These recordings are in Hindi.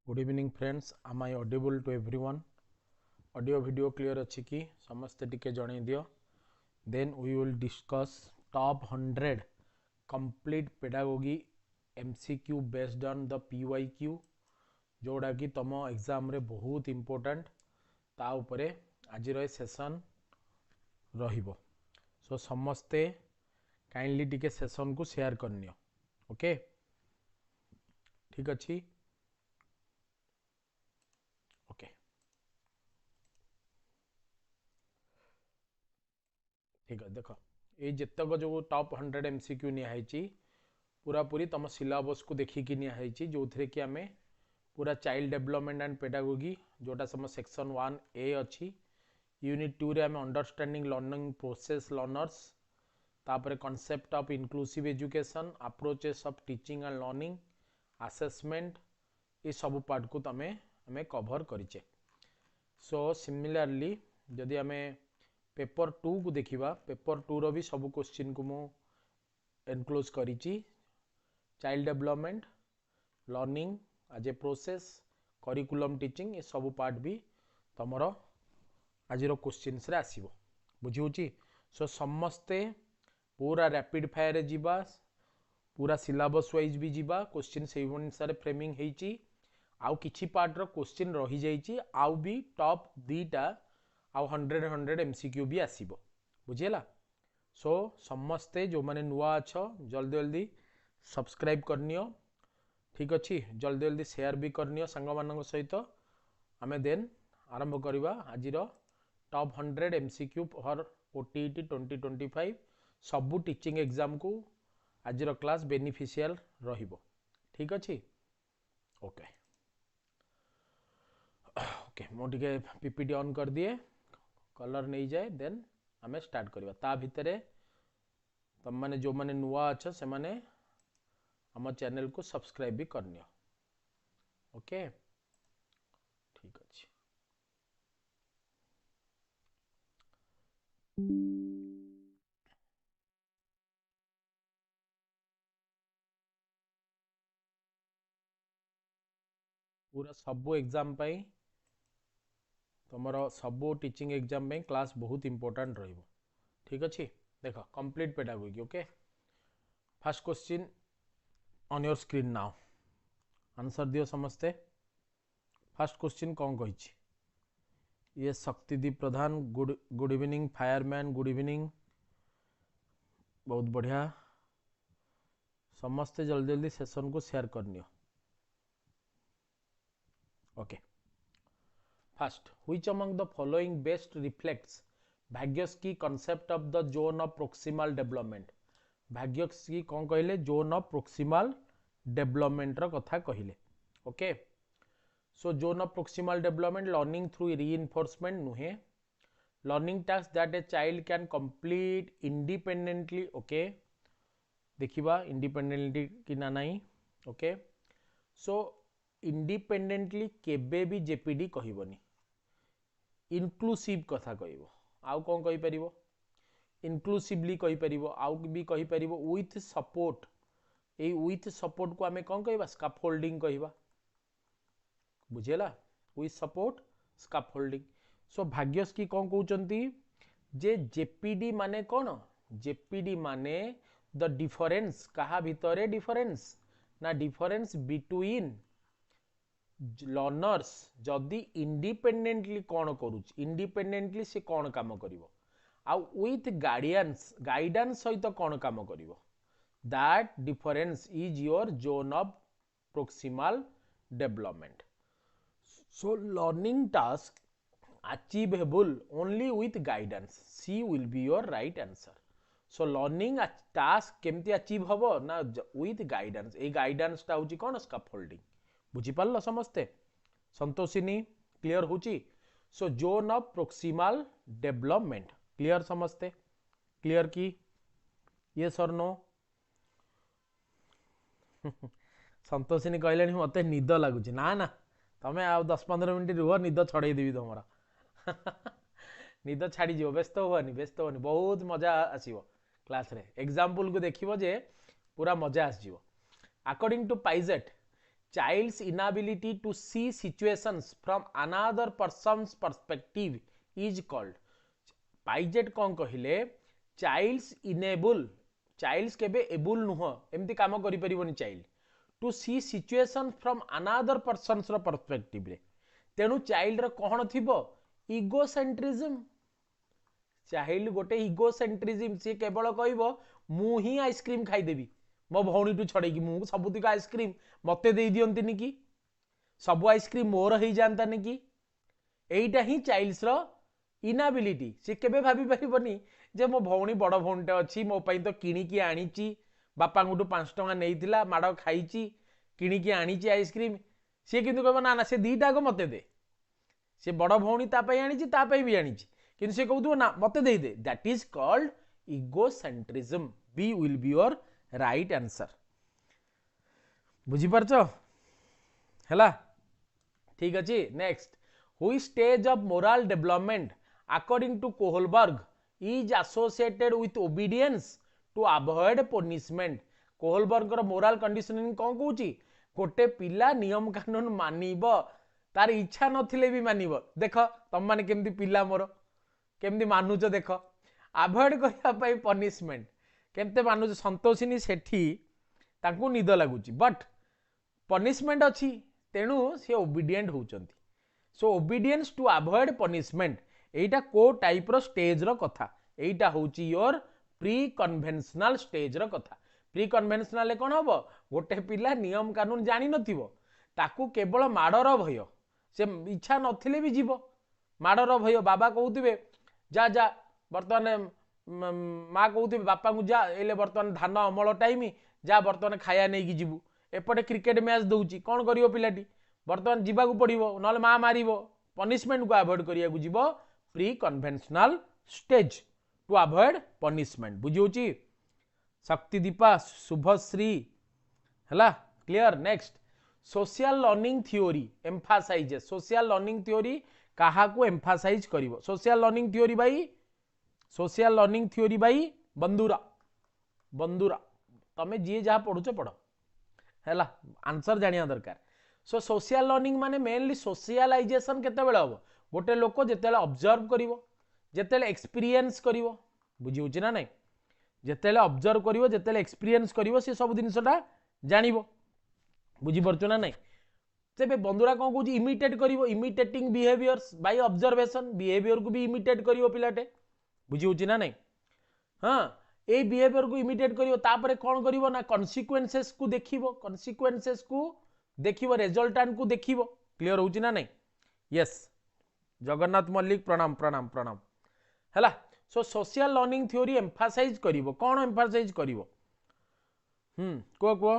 Good evening friends, am I audible to everyone? Audio video clear अच्छी कि समस्ते टिके जणे दियो. Then we will discuss top 100 complete pedagogy MCQ based on the PYQ जोड़ा कि तम एग्जाम रे बहुत important ता उपरे आज रे सेशन रहिबो. सो समस्ते काइंडली टिके सेशन को शेयर करनियो. ओके ठीक अच्छी. ओके ठीक है. देख ये जितक जो टॉप 100 MCQ नियाई पूरा पूरी तुम सिलेबस को देखिकी नियाई जो थे कि आम पूरा चाइल्ड डेवलपमेंट एंड पेडागोगी जोटा सम सेक्शन 1A अच्छी यूनिट 2 रे आम अंडरस्टैंडिंग लर्निंग प्रोसेस लर्नर्स तापर concept of inclusive education approaches of teaching and learning assessment ये सब पार्ट को तमें आम कवर करिचे. सो सिमिलरली जदि आम पेपर 2 को देखिबा पेपर 2 रो भी सब क्वेश्चन को मु एनक्लोज करिची. Child development learning as a process curriculum teaching ये सब पार्ट भी तमरो आज क्वेश्चंस रे आसीबो. बुझिउची. सो समस्ते पूरा रैपिड फायर रे जीवा पूरा सिलेबस वाइज भी जीवा क्वेश्चन से अनुसार फ्रेमिंग हेची आउ किछि पार्ट रो क्वेश्चन रही जाइची आउ भी टॉप दीटा आउ 100 MCQ भी आसीबो. बुझिला. सो समस्ते जो माने नुआ अच्छो जल्दी जल्दी सब्सक्राइब करनियो. ठीक अच्छी. जल्दी जल्दी शेयर भी करनियो संग मानक सहित आमे देन आरंभ करिबा आज टॉप 100 MCQ फॉर OTET 2025 सबु टीचिंग एग्जाम को आज क्लास बेनिफिशियल रहिबो. ठीक अच्छी. ओके ओके मो टिके पीपीटी ऑन कर दिए कलर नहीं जाए देन आमे स्टार्ट करिबा. ता भितरे तम माने जो माने नुआ अच्छा से माने हम चैनल को सब्सक्राइब भी करनियो. ओके ठीक अच्छे. पूरा सबो एग्जाम पाई तुमरो सबो टीचिंग एग्जाम में क्लास बहुत इंपोर्टेंट रहिबो. ठीक अच्छे. देखो complete pedagogy. Okay first question on your screen now. Answer दियो समस्ते. फर्स्ट क्वेश्चन कौन कही ये Shaktidip Pradhan good evening fireman good evening बहुत बढ़िया. समस्ते जल्दी जल्दी सेशन को शेयर करनियो. Okay first which among the following best reflects Bhagyashree concept of the zone of proximal development. Bhagyashree कौन कहले जोन ऑफ प्रोक्सिमल डेवलपमेंट रो कथा कहले. Okay so zone of proximal development learning through reinforcement नुहे learning task that a child can complete independently. Okay देखिबा इंडिपेंडेंटली कि ना नहीं. ओके सो इंडिपेंडेंटली केबे भी जेपीडी कहबनी इनक्लूसिव कथा कहबो. आउ कौन कहि परिबो इनक्लूसिवली कहि परिबो आउ भी कहि परिबो विथ सपोर्ट. ए विथ सपोर्ट को आमे कौन कहबा स्कैफोल्डिंग कहबा. बुझेला. With support scaffolding. So Bhagyashree कौन कहउचंती जे जेपीडी माने कौन जेपीडी माने द डिफरेंस कहा भितरे डिफरेंस ना डिफरेंस बिटवीन लर्नर्स जदि इंडिपेंडेंटली कौन करूच इंडिपेंडेंटली से कौन काम करिवो आउ विथ गाइडेंस सहित कौन काम करिवो that difference is your zone of proximal development. So learning task achievable only with guidance C will be your right answer. So learning task केमती अचीव हबो ना विथ गाइडेंस. ए गाइडेंस टा होची कोन स्कैफोल्डिंग. बुझी पारलो समस्ते. संतोषिनी क्लियर होची. So zone of proximal development clear समस्ते. क्लियर की यस और नो. संतोषिनी कहले मते निद लागुच ना ना तमें आ 10-15 मिनट रुह निद छड़े देवी तुमरा. निद छाड़ी जीव व्यस्त होनी बहुत मजा आसीबो क्लास रे. एग्जांपल को देखिबो जे पूरा मजा आसीबो. According to Piaget child's inability to see situations from another person's perspective is called. Piaget कौन कहले चाइल्ड्स इनेबल चाइल्ड्स केबे एबल नुह एमती काम करि परिबोनी child to see situation from another person's रो पर्सपेक्टिव रे तेनु चाइल्ड रो कोन थिबो इगोसेंट्रिज्म चाइल्ड गोटे इगोसेंट्रिज्म से केवल कहबो मु ही आइसक्रीम खाई देबी मो भौणी टू छड़े की मु सबुतिक आइसक्रीम मते दे दियंतिनी की सब आइसक्रीम मोर ही जानतानी की एइटा ही चाइल्ड्स रो इनाबिलिटी से केबे भाभी परिबनी जे मो भौणी बड़ भौणीटे अच्छी मो पई तो किणिकी आनीची बापा गुटू 5 टंका नेइथिला माड़ खाईची किणिकी आनीची आइसक्रीम से किंतु कहबो ना ना से दीटा को मते दे से बड़ भौणी ता पई आनीची ता पई भी आनीची किंतु से कहउथो ना मते दे दे that is called egocentrism B will be your right answer बुझी परछो हैला ठीक अछि next which stage of moral development according to Kohlberg is associated with obedience to avoid punishment Kohlberg रो मोरल कंडीशनिंग कौन कहूची गोटे पिला नियम कानून मानिबो तार इच्छा नथिले भी मानिबो देख तुम माने केमती पिला मोर केमती मानुच देख अवॉइड करिया पई पनिशमेंट केमते मानुच संतोषिनी सेठी ताकू निद लागुची बट पनिशमेंट अछि तेनु से ओबीडिएंट होउचंती so obedience to avoid punishment एटा को टाइप रो स्टेज रो कथा एटा होची योर प्री कन्वेंशनल स्टेज रो कथा प्री कन्वेंशनल कोन हबो गोटे पिला नियम कानून जानि नथिबो ताकू केवल माडर भय से इच्छा नथिले भी जीवो माडर भय बाबा कहउतिबे जा जा वर्तमान माँ कहउतिबे बापा को जा एले वर्तमान धान अमल टाइम जा वर्तमान खाया नै की जीवु एपटे क्रिकेट मैच दउची कोन करियो पिलाटी वर्तमान जीवा को पड़िबो नले माँ मारिबो पनिशमेंट को अवॉइड करिया को जीवो pre conventional stage to avoid punishment बुझियोची शक्ति दीपा शुभश्री हला clear next social learning theory emphasizes social learning theory काहा को एम्फासाइज करिवो social learning theory by Bandura Bandura तमे जी जहाँ पढ़ुच पढ़ हैला आंसर जानिया दरकार सो सोशल लर्निंग माने मेनली सोशलाइजेशन केते बेले हबो गोटे लोक जेतेले ऑब्जर्व करिवो जेतेले एक्सपीरियंस करिवो बुझी होची ना नहीं जेतेले ऑब्जर्व करिवो जेतेले एक्सपीरियंस करिवो से सब जिनसटा जानिवो बुझी परछो ना नहीं तेबे बंदुरा कोन कहूची इमिटेट करिवो imitating behaviours by observation behaviour को भी इमिटेट करिवो पिलाटे बुझी होची ना नहीं हां ए बिहेवियर को इमिटेट करिवो तापरे कोन करिवो ना कॉन्सिक्वेंसेस को देखिवो रिजल्टेंट को देखिवो क्लियर होची ना नहीं यस जगन्नाथ मल्लिक प्रणाम प्रणाम प्रणाम हैला सो सोशल लर्निंग थ्योरी एम्फासाइज करिवो कोन एम्फासाइज करिवो को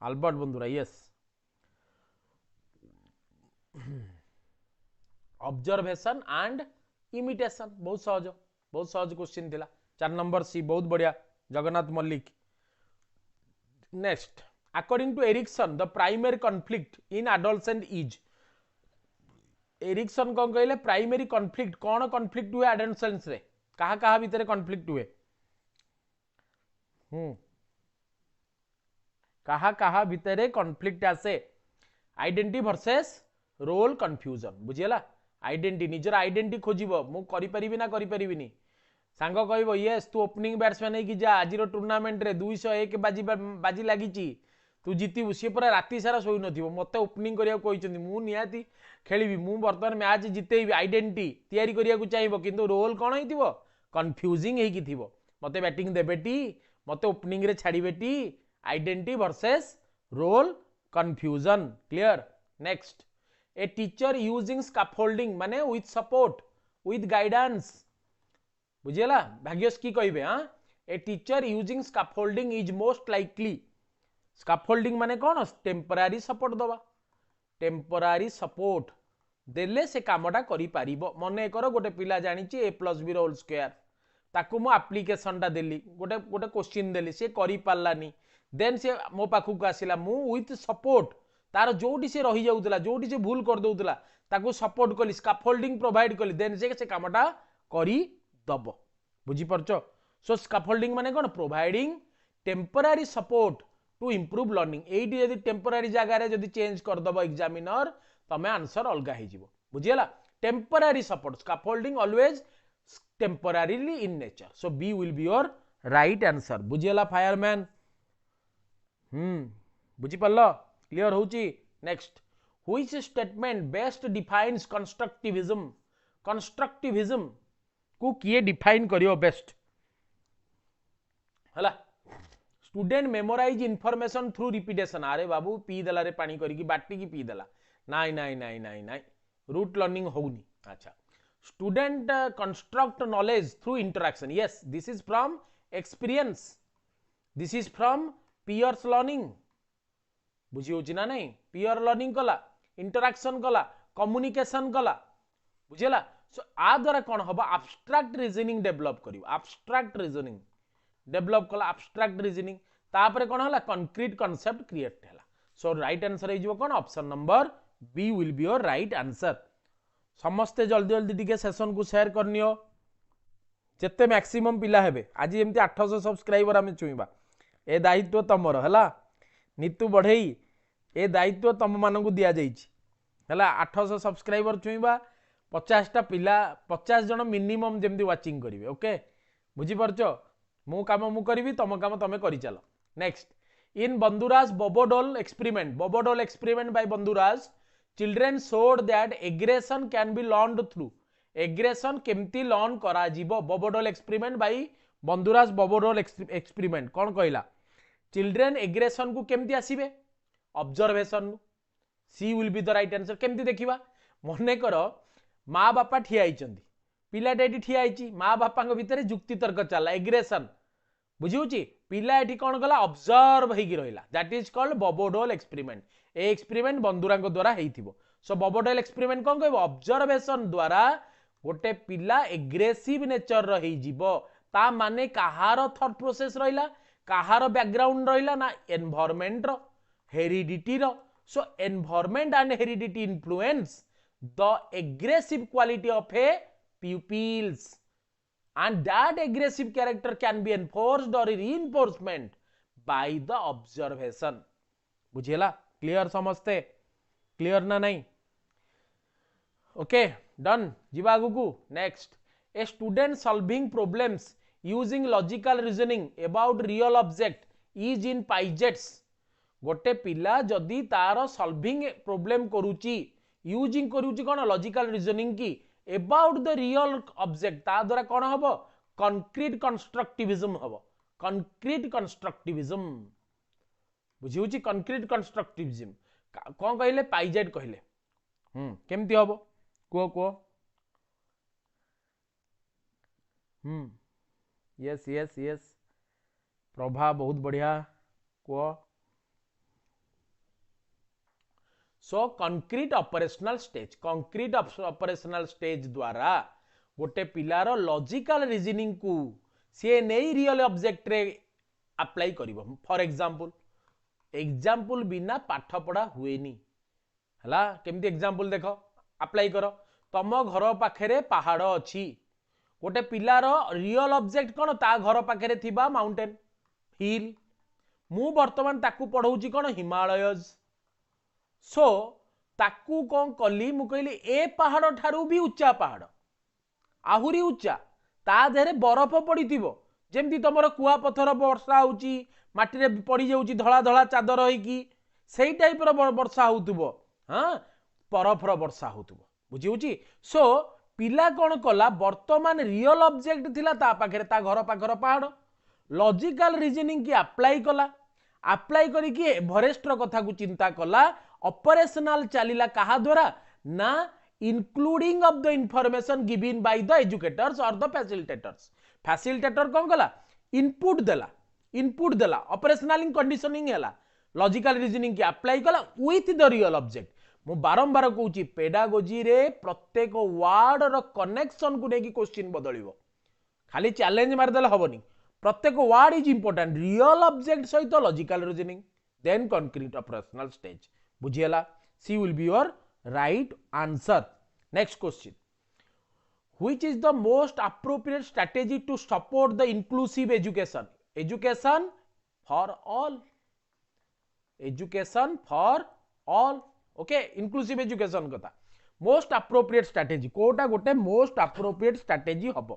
अल्बर्ट बंधुरा यस ऑब्जर्वेशन एंड इमिटेशन बहुत सहज क्वेश्चन थिला 4 नंबर सी बहुत बढ़िया Jagannath Mallik next according to Erikson the primary conflict in adolescent is Erikson कौन कहले प्राइमरी कॉन्फ्लिक्ट कौन कॉन्फ्लिक्ट हुए एडोलेसेंस रे कहा कहा भीतर कॉन्फ्लिक्ट हुए कहा भीतर कॉन्फ्लिक्ट आसे आइडेंटिटी वर्सेस रोल कंफ्यूजन बुझियला आइडेंटिटी निजर आइडेंटिटी खोजिबो मु करि परिबि ना करि परिबिनी सांग कहबो यस तू ओपनिंग बैट्समैन है कि जा आज रो टूर्नामेंट रे 201 बाजी लागिची तू जीतबू सी पूरा राति सारा शोई नथिबो मते ओपनिंग करिया कहिसंती मु नियाती खेलिबी मु वर्तमान मैच जितेबी आइडेंटिटी तयारी करिया को चाहिबो किंतु रोल कोन हेतिबो कंफ्यूजिंग हे कि थिबो मते बैटिंग देबेटी मते ओपनिंग रे छाड़ीबेटी identity versus role confusion clear next a teacher using scaffolding माने विथ सपोर्ट विथ गाइडेंस बुझियला भाग्यस की कहबे हां a teacher using scaffolding is most likely scaffolding माने कोन टेम्पररी सपोर्ट दबा टेम्पररी सपोर्ट देले से कामटा करि पारिबो मने कर गोटे पिला जानिची a + b होल स्क्वायर ताकू मो एप्लीकेशन टा देली गोटे गोटे क्वेश्चन देली से करि पारलानी देन से मो पाखु को आसिला मु विथ सपोर्ट तार जोटी से रही जाउतला जोटी से भूल कर दउतला ताकू सपोर्ट कली स्कैफोल्डिंग प्रोवाइड कली देन से कामटा करि दबो बुझी परछो सो स्कैफोल्डिंग माने कोन providing temporary support to improve learning एटी जदि टेम्परारी जगार जदि चेंज करदब एग्जामिनर तमें आंसर अलग हो बुझीगला temporary support scaffolding always temporarily in nature so B will be your right answer बुझीगला फायरमैन बुझी पारल क्लियर होची next which statement best defines constructivism को किए डिफाइन करियो बेस्ट हला student memorise information through repetition अरे बाबू पी देला रे पानी करिकी बाटी की पी देला नाई नाई नाई नाई नाई रूट लर्निंग होउनी अच्छा student construct knowledge through interaction yes this is from experience this is from peers learning बुझी होची ना नहीं पियर लर्निंग कला इंटरैक्शन कला कम्युनिकेशन कला बुझेला सो आ द्वारा कौन हम एब्स्ट्रैक्ट रीजनिंग डेवलप करियो एब्स्ट्रैक्ट रीजनिंग डेवलप कला एब्स्ट्रैक्ट रीजनिंग तापर कौन हला कंक्रीट कांसेप्ट क्रिएट हला सो राइट आंसर हो कौन option number B will be your right answer समस्ते जल्दी जल्दी टिके सेशन को शेयर करनियो जेते मैक्सिमम पिला हेबे आज एमती 800 सब्सक्राइबर आमे चुईबा ए दायित्व तमर हला नीतू बढ़ई ए दायित्व तम मानकु दिया जाइछि हला 800 सब्सक्राइबर चुईबा 50 टा पिला 50 जन मिनिमम जेमती वाचिंग करिवे ओके बुझी परछो मु काम मु करिवि तम काम तमे करि चलो next in Bandura's Bobo doll experiment by Bandura's children showed that aggression can be learned through aggression केमती लर्न करा जीवो Bobo doll experiment by Bandura's Bobo doll experiment कौन कहला चिल्ड्रेन एग्रेशन को केमती आसीबे observation C will be the right answer केमती देखिबा मने करो माँ बापा ठिया आइचंदी पिलाटे एठी ठिया आइची माँ बापा भितर जुक्ति तर्क चला एग्रेशन बुझी पिला एठी कौन कला ऑब्जर्व हेकी रहिला that is called Bobo doll experiment a experiment बंधुरांक द्वारा हेइथिबो सो बोबोडोल एक्सपेरिमेंट कौन कहबो ऑब्जर्वेशन द्वारा गोटे पिला एग्रेसिव नेचर रही जीवो ता माने कहार थॉट प्रोसेस रहिला कहार बैकग्राउंड रहिला ना एनवायरनमेंट रो हेरिडिटी रो so environment and heredity influence the aggressive quality of a pupils and that aggressive character can be enforced or reinforcement by the observation बुझेला क्लियर समझते क्लियर ना नहीं ओके डन जीवा आगु next a student solving problems using logical reasoning about real object is in Piaget's गोटे पिला जदि तार सॉल्विंग प्रॉब्लम करूची यूजिंग करूची कौन लॉजिकल रीजनिंग की अबाउट द रियल ऑब्जेक्ट ता द्वारा कौन हम कंक्रीट कंस्ट्रक्टिविज्म हम कंक्रीट कंस्ट्रक्टिविज्म बुझी कंक्रीट कंस्ट्रक्टिविज्म कौन कहले पाइजेट कहले केमती हम कुह कुह यस यस यस प्रभा बहुत बढ़िया कुह सो कंक्रीट ऑपरेशनल स्टेज द्वारा गोटे पिलार लॉजिकल रीजनिंग को सी नहीं रियल ऑब्जेक्ट रे अप्लाई करिवो फॉर एग्जांपल बिना पाठ पढ़ा हुएनी हला केमती एग्जांपल देखो अप्लाई करो तम घर पाखे पहाड़ अच्छी गोटे पिलार रियल ऑब्जेक्ट कौन ता घर पाखे थिबा माउंटेन हिल मु वर्तमान ताकू पढ़ाऊची कौन हिमालयज सो ताकू कौन कली मु कहली ए पहाड़ ठारू भी उच्चा पहाड़ आहुरी उच्चा ता देहरे बरफ पड़िथिबो जेमती तमर कुआ पथर वर्षा होउची माटी रे पड़ी जाउची धळा धळा चादर होइकी सेही टाइप रो वर्षा होउतबो हां बरफ रो वर्षा होउतबो बुझी होउची सो पिला कौन कला वर्तमान रियल ऑब्जेक्ट थिला ता पाखरे ता घर पाखर पहाड़ लॉजिकल रीजनिंग की अप्लाई कला अप्लाई करिकी एवरेस्ट रो कथा को चिंता कला ऑपरेशनल चलीला कहा द्वारा ना including of the information given by the educators और द फैसिलिटेटर कौन कला इनपुट देला ऑपरेशनल कंडीशनिंग हैला लॉजिकल रीजनिंग की अप्लाई कला विथ द रियल ऑब्जेक्ट मु बारंबार कहूची पेडागोजी रे प्रत्येक वर्ड रो कनेक्शन को लेकी क्वेश्चन बदलिबो खाली चैलेंज मार देला हबनी प्रत्येक word is important real object सहित logical reasoning then concrete operational stage बुझियला C will be your right answer next question which is the most appropriate strategy to support the inclusive education for all, education for all, okay inclusive education कथा मोस्ट अप्रोप्रिएट स्ट्रैटेजी कोटा गोटे मोस्ट अप्रोप्रिएट स्ट्रैटेजी हबो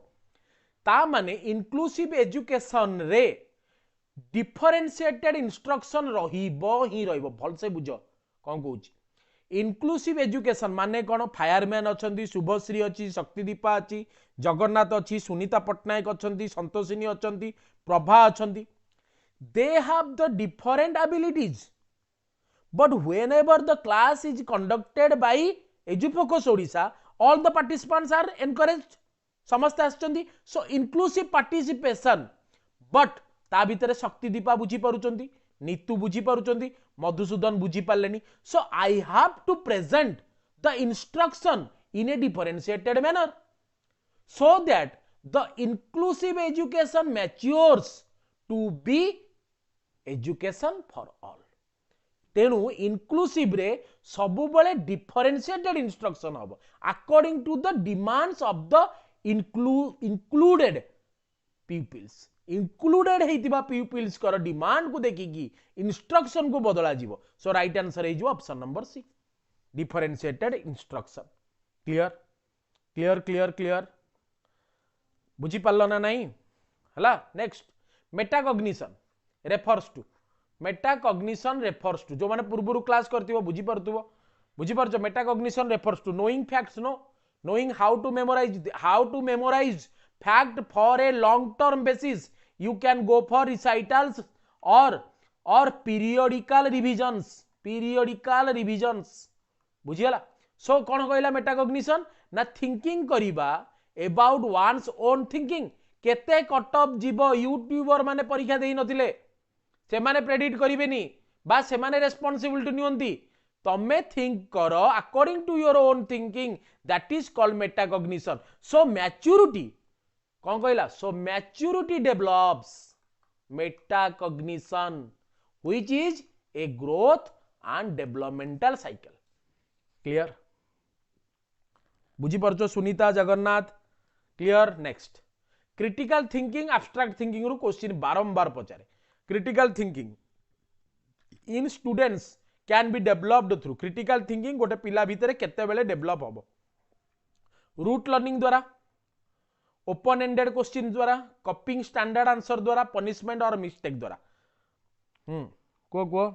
ता माने इनक्लूसिव एजुकेशन रे डिफरेंशिएटेड इंस्ट्रक्शन रहिबो ही रहिबो भल से बुझ कोन कहूची इनक्लूसिव एजुकेशन माने कोन फायरमैन अछंती शुभश्री अछि शक्तिदीपा अछि जगन्नाथ अछि Sunita Patnaik अछंती Santoshini अछंती Prabha अछंती they have the different abilities but whenever the class is conducted by EduFOCUS Odisha all the participants are encouraged समस्त आछंती so inclusive participation but ता भितर शक्तिदीपा बुझी पारुचंती नीतू बुझी पारुचंती मधुसूदन बुझी पारलेनी so I have to present the instruction in a differentiated manner so that the inclusive education matures to be education for all तेणु इनक्लूसिव रे सबु बळे डिफरेंशिएटेड इंस्ट्रक्शन हबो according to the demands of the included peoples included हेतिबा पीपल्स कर डिमांड को देखि की इंस्ट्रक्शन को बदला जीवो सो राइट आंसर हे जो option number C differentiated instruction clear clear clear clear बुझी पारलो ना नहीं हला next metacognition refers to metacognition refers to जो माने पूर्वरु क्लास करथिबो बुझी पारछो metacognition refers to knowing facts no knowing how to memorise fact for a long term basis you can go for recitals or periodical revisions बुझियला सो कोन कहला मेटाकॉग्निशन ना थिंकिंग करिबा अबाउट वन्स ओन थिंकिंग केते कट ऑफ जीव यूट्यूबर माने परीक्षा देई नथिले से माने प्रेडिक्ट करिवेनी बा से माने रेस्पोंसिबिलिटी नियंती तमे थिंक करो according to your own thinking that is called metacognition so maturity कौन कहला so maturity develops metacognition which is a growth and developmental cycle clear बुझी परछो Sunita Jagannath clear next critical thinking abstract thinking रु क्वेश्चन बारंबार पचारे critical thinking in students can be developed through critical thinking गोटे पिला भितर केते बेले डेवलप हबो रूट लर्निंग द्वारा ओपन एंडेड क्वेश्चन द्वारा कॉपिंग स्टैंडर्ड आंसर द्वारा पनिशमेंट और मिस्टेक द्वारा को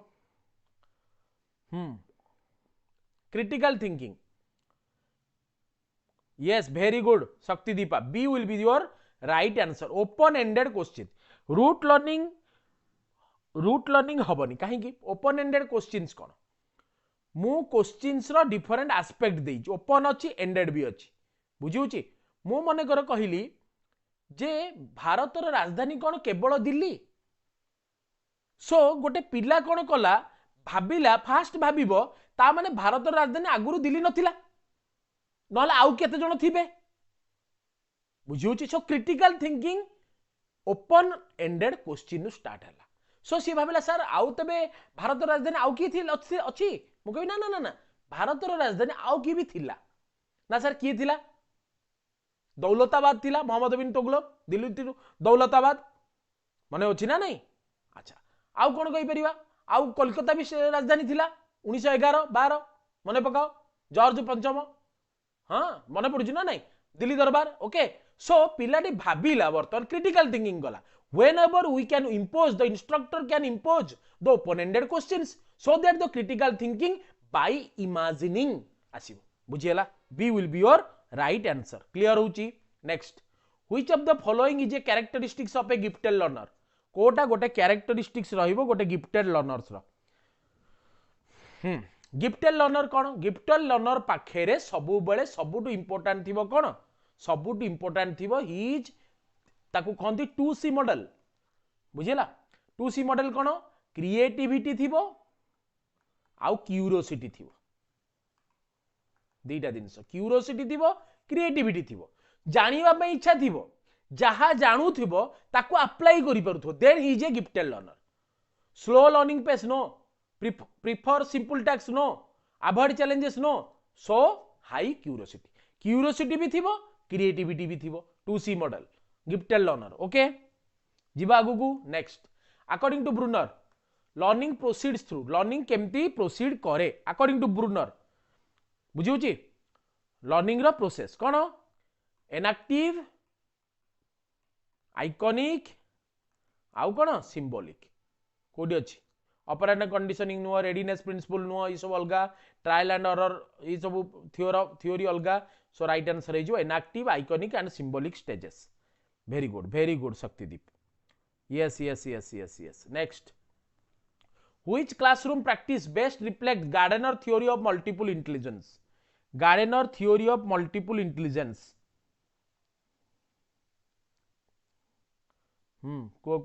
critical thinking yes very good Shaktideepa B will be your right answer open ended question root learning हबनी काहे की ओपन एंडेड क्वेश्चंस कोन मु क्वेश्चंस रो डिफरेंट एस्पेक्ट देई ओपन अछि एंडेड भी अछि बुझिउछि मु मने कर कहिली जे भारत रो राजधानी कोन केवल दिल्ली सो गोटे पिला कोन कला भाबिला फास्ट भाबिबो ता माने भारत रो राजधानी आगुरु दिल्ली नथिला नहले आउ केते जण थिबे बुझिउछि so critical thinking open ended question start हला सो सी भाबिला सर आउ तबे भारत राजधानी आउ की थिल अछि मु कहि ना ना ना भारत राजधानी आउ की भी थिला ना सर की थिला दौलताबाद थिला मोहम्मद बिन तुगलक दिल्ली दौलताबाद माने अछि ना नहीं अच्छा आउ कोन कहि परिबा आउ कोलकाता भी राजधानी थिला 1911 12 मने पकाओ जॉर्ज पंचम हाँ मन पड़ुछि ना नहीं दिल्ली दरबार ओके सो पिलाटी भाबिला बर्तन क्रिटिकल थिंकिंग गला whenever we can impose the instructor can impose the open ended questions so that the critical thinking by imagining आसीबो बुझियला B will be your right answer clear होउची next which of the following is a characteristics of a gifted learner कोटा गोटे characteristics रहिबो गोटे gifted learners रो गिफ्टेड लर्नर कौन गिफ्टेड लर्नर पाखे सबु बेले सबुठु इंपोर्टेंट थिबो कौन सबुठु इंपोर्टेंट थिबो हिज ताकू कहंती 2C मॉडल बुझिला 2C मॉडल कौन क्रिएटिविटी थिबो आउ क्यूरियोसिटी थिबो दीटा जिंस क्यूरियोसिटी थिबो क्रिएटिविटी थिबो जानिबा पे इच्छा थिबो जहा जानु थिबो ताकू अप्लाई करि परथो then he is a gifted learner slow learning pace no prefer simple tasks no avoid challenges no so high curiosity भी थिबो creativity भी थिबो 2C model gifted learner okay जिबा आगु next according to Bruner learning proceeds through learning केमती प्रोसीड करे अकॉर्डिंग टू ब्रूनर बुझी लर्निंग रो प्रोसेस कौन एनाक्टिव आइकॉनिक आउ कौन सिंबॉलिक कोडी अछि ऑपरेंट कंडीशनिंग नुह रेडीनेस प्रिंसिपल नुह ये सब अलगा ट्रायल एंड एरर ये सब थ्योरी अलगा सो राइट आंसर है जो enactive iconic and symbolic stages very good Shaktidip yes yes yes yes yes next which classroom practice best reflect Gardner theory of multiple intelligence Gardner theory of multiple intelligence को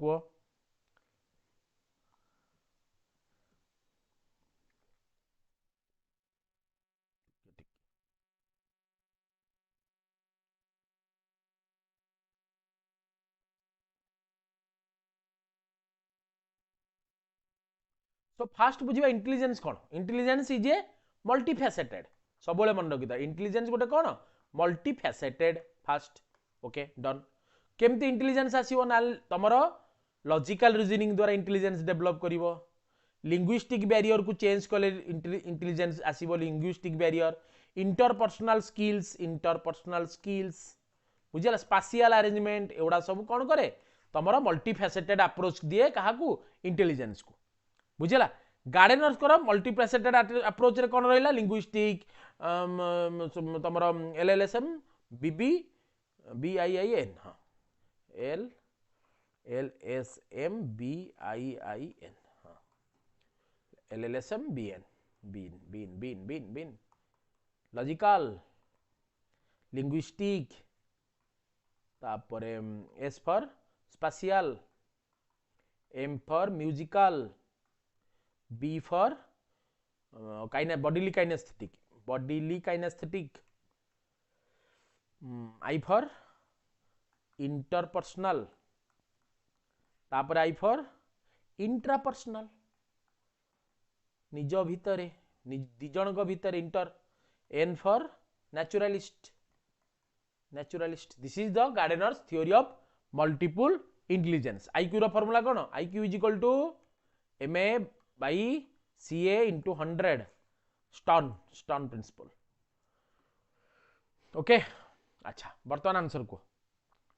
सो फास्ट बुझा इंटेलिजेंस कौन इंटेलिजेंस इज ए मल्टीफैसेटेड सब मन रखी था इंटेलिजेंस गोटे कौन मल्टीफैसेटेड फास्ट ओके डन केमती इंटेलिजेंस आसीबो ना तमरो लॉजिकल रीजनिंग द्वारा इंटेलिजेंस डेवलप करिवो लिंग्विस्टिक बैरियर को चेंज कले इंटेलिजेंस आसीबो लिंग्विस्टिक बैरियर इंटरपर्सनल स्किल्स बुझला स्पाशियल अरेंजमेंट एवडा सब कौन करे तमरो मल्टीफैसेटेड अप्रोच दिए काहाकू इंटेलिजेंस को बुझला गार्डनर्स को मल्टीफैसेटेड अप्रोच रे कौन रहिला लिंग्विस्टिक तमरो एलएलएसएम बीबी बीआईआईएन हां एलएलएसएम बीआईआईएन हां एलएलएसएम बीन लॉजिकल लिंग्विस्टिक तापरे S for spatial M for musical B for bodily kinesthetic I for interpersonal तापर आई फॉर इंट्रापर्सनल निज भितरे दिजणक भितर inter N for naturalist this is the Gardner's theory of multiple intelligence IQ रो फार्मूला कोन IQ is equal to MA by CA into 100 Stern principle okay अच्छा बर्तमान आंसर को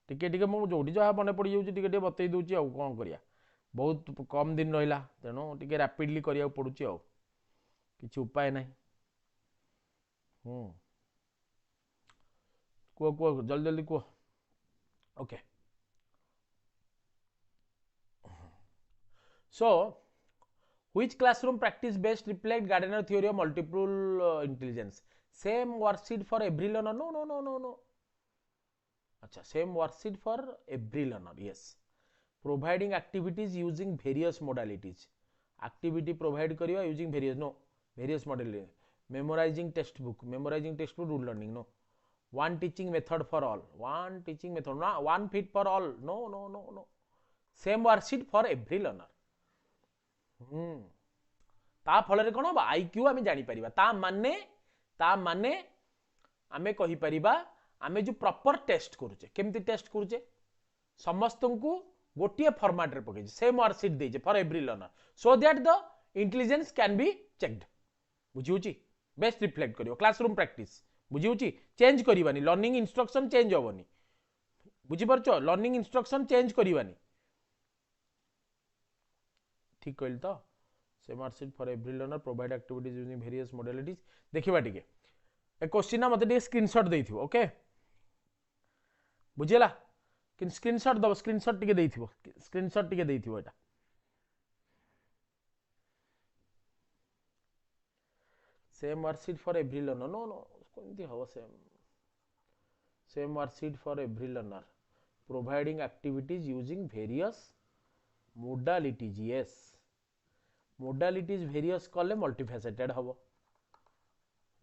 टिके टिके मो जोडी जहा बने पड़ी जाउची टिके टिके बतई दूची आ कोन करिया बहुत कम दिन रहिला तेणु टिके रैपिडली करिया पड़ुची आ किछि उपाय नाही को जल्दी जल्दी को okay so which classroom practice best reflect Gardner theory of multiple intelligence same worksheet for every learner no acha same worksheet for every learner yes providing activities using various modalities activity provide kariwa using various modalities memorizing textbook rule learning no one teaching method for all one fit for all no same worksheet for every learner ता फल कौन हम आईक्यू आम जापर ता माने आमे कहि परिबा आमे जो प्रॉपर टेस्ट करूचे केमती टेस्ट करूचे समस्त को गोटे फॉर्मेट रे पके सेम वर्कशीट देजे for every learner so that the intelligence can be checked बुझिउची बेस्ट रिफ्लेक्ट करियो क्लासरूम प्रैक्टिस बुझिउची चेंज करिवानी लर्निंग इंस्ट्रक्शन चेंज होबनी बुझि परछो लर्निंग इंस्ट्रक्शन चेंज करिवानी ठीक कहल तो same worksheet for every learner provide activities using various modalities देखिबा टिके ए क्वेश्चन ना मते टिके स्क्रीनशॉट देइथिबो ओके बुझिला कि स्क्रीनशॉट दबो स्क्रीनशॉट टिके देइथिबो एटा same worksheet for every learner no कोनती हबो same worksheet for every learner providing activities using various modalities yes modalities various कले multifaceted हबो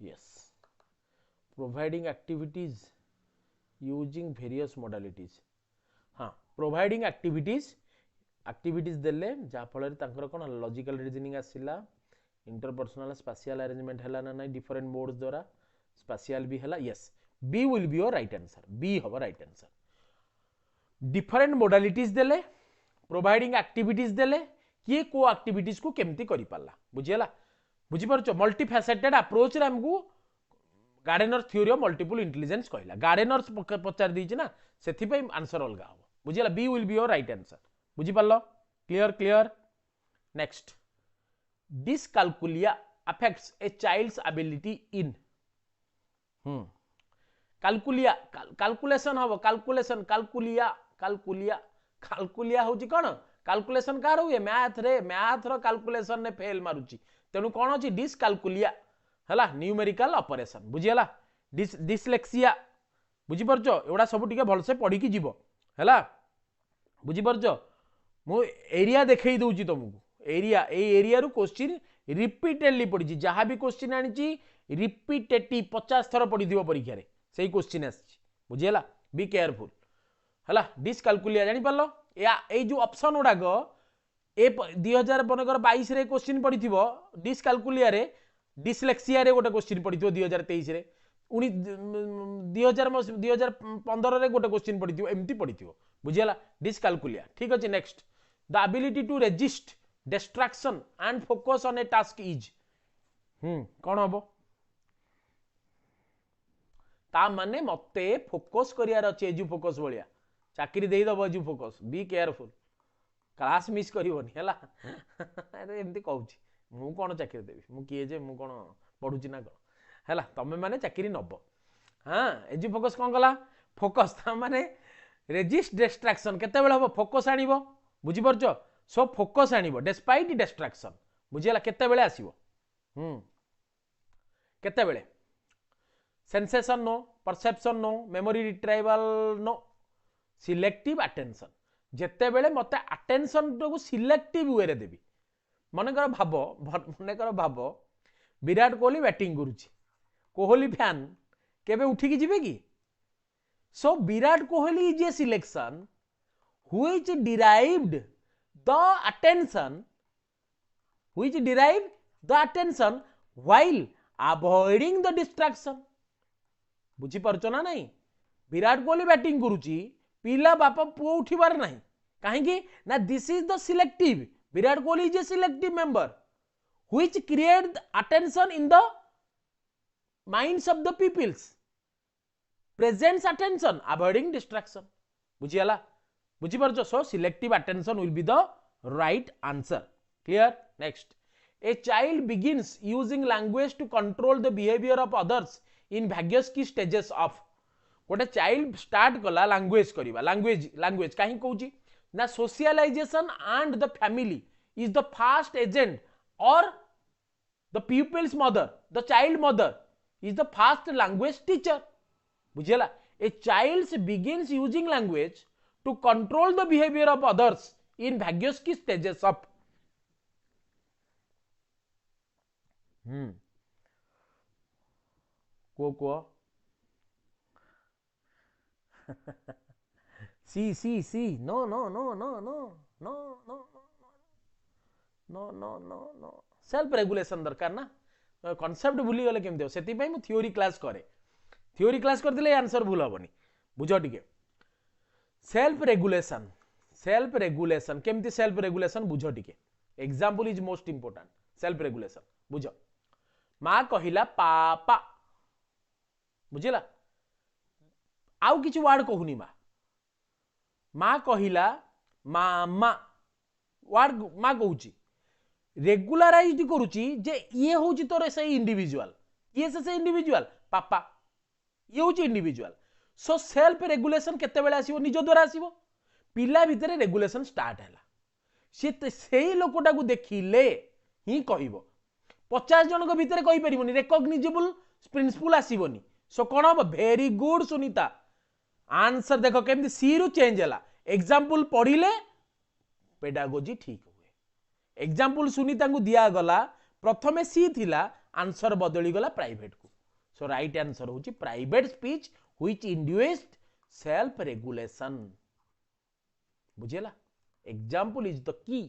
yes providing activities using various modalities हाँ providing activities देले जा फल तांकर कोन logical reasoning आसिला interpersonal spatial arrangement हला ना नाही डिफरेंट मोड्स द्वारा स्पाशियल भी हला yes B will be your right answer B हबो right answer डिफरेंट modalities देले प्रोवाइडिंग एक्टिविटीज देले किए को एक्टिविटीज को केमती करि पाला बुझियला बुझि परछो मल्टी फैसेटेड अप्रोच रे हमकू Gardner theory of multiple intelligence कहला गार्डेनर्स पचार दीची ना सेथि पे आंसर अलगा हो बुझियला B will be your right answer बुझि पालो clear clear next dyscalculia affects a child's ability in calculation हबो calculation calculia होची कोन calculation कार हुए मैथ रो calculation ने फेल मारुची तेनु कोन अछि डिसकाल्कुलिया हला न्यूमेरिकल ऑपरेशन बुझियला डिसलेक्सिया बुझि परछो एडा सब टिके भल से पढी की जीवो हला बुझि परछो मु एरिया देखै दउची तुमको एरिया रु क्वेश्चन रिपीटेडली पड़ी जहाँ भी क्वेश्चन आनी रिपीटेटिव 50 थर पड़ी परीक्षा रे सही क्वेश्चन आसी बुझीला बी केयरफुल हला डिसकाल्कुलिया जानि पारलो या ए जो ऑप्शन गुड़ाक ए 2022 रे क्वेश्चन पड़ी डिसकाल्कुलिया रे डिसलेक्सिया रे गोटे क्वेश्चन पड़ी 2023 रे 2015 रे गोटे क्वेश्चन पड़ी एमती पड़ी बुझीला डिसकाल्कुलिया ठीक अछि next the ability to resist distraction and focus on a task is कौन हम ता माने मते फोकस करियार अछि EduFOCUS भलिया चाकरी देई दबो EduFOCUS B careful class miss करिवोनी हला अरे एमती कहूची मु कोन चाकरी देबी मु किए जे मु कोन पढुची ना कोन हला तमे माने चाकरी नबो हां EduFOCUS कोन गला फोकस ता माने रेजिस्ट डिस्ट्रैक्शन केते बेला हो फोकस आनिबो बुझि परछो सो फोकस आनिबो डिस्पाइट डिस्ट्रैक्शन बुझियला केते बेले आसीबो केते बेले सेंसेशन नो परसेप्शन नो मेमोरी रिट्राइवल नो सिलेक्टिव अटेंशन जेते बेले मते अटेंशन को सिलेक्टिव वे रे देबी मन कर भाबो विराट कोहली बैटिंग करूची कोहली फैन केबे उठी की जिवे की so Virat Kohli is a selection which derived the attention while avoiding the distraction बुझी परछो ना नहीं विराट कोहली बैटिंग करूची पिला बापा पुओ उठिबार नहीं काहेकि ना this is the selective Virat Kohli is A selective member which create the attention in the minds of the peoples presents attention avoiding distraction बुझियला बुझी परछो so selective attention will be the right answer clear next a child begins using language to control the behaviour of others in various की स्टेजेस ऑफ गोटे चाइल्ड स्टार्ट कला लैंग्वेज करिवा लैंग्वेज काहे कहूची ना socialization and the family is the first agent or the peoples mother the child mother is the first language teacher बुझियला a child begins using language to control the behavior of others in various key stages of को सी नो सेल्फ रेगुलेशन दरकार ना कॉन्सेप्ट भूली गले केमते सेति पई मु थ्योरी क्लास कर दिले आंसर भूल हबनी बुझो टिके सेल्फ रेगुलेशन केमती सेल्फ रेगुलेशन बुझो टिके example is most important self regulation बुझो मां कहिला पापा बुझिला आउ किछि वर्ड कहूनी मां कहिला मामा वर्ड मां कहूची रेगुलराइज करूची जे ये होची तोर से इंडिविजुअल ये से इंडिविजुअल पापा ये होची इंडिविजुअल सो सेल्फ रेगुलेशन केते बेले आसीबो निज द्वारा आसीबो पिला भितरे रेगुलेशन स्टार्ट हैला सेही लोकटा को देखिले ही कहिबो 50 जन को भितरे कहि परिबोनी रिकॉग्निजेबल प्रिंसिपल आसीबोनी सो कोन हो वेरी गुड सुनीता आंसर देखो केमती सी रु चेंज हैला एग्जांपल पढिले पेडागोजी ठीक हुए एग्जांपल सुनीता को दिया गला प्रथमे सी थिला आंसर बदली गला प्राइवेट को सो राइट आंसर होची private speech which induced self regulation बुझेला example is the key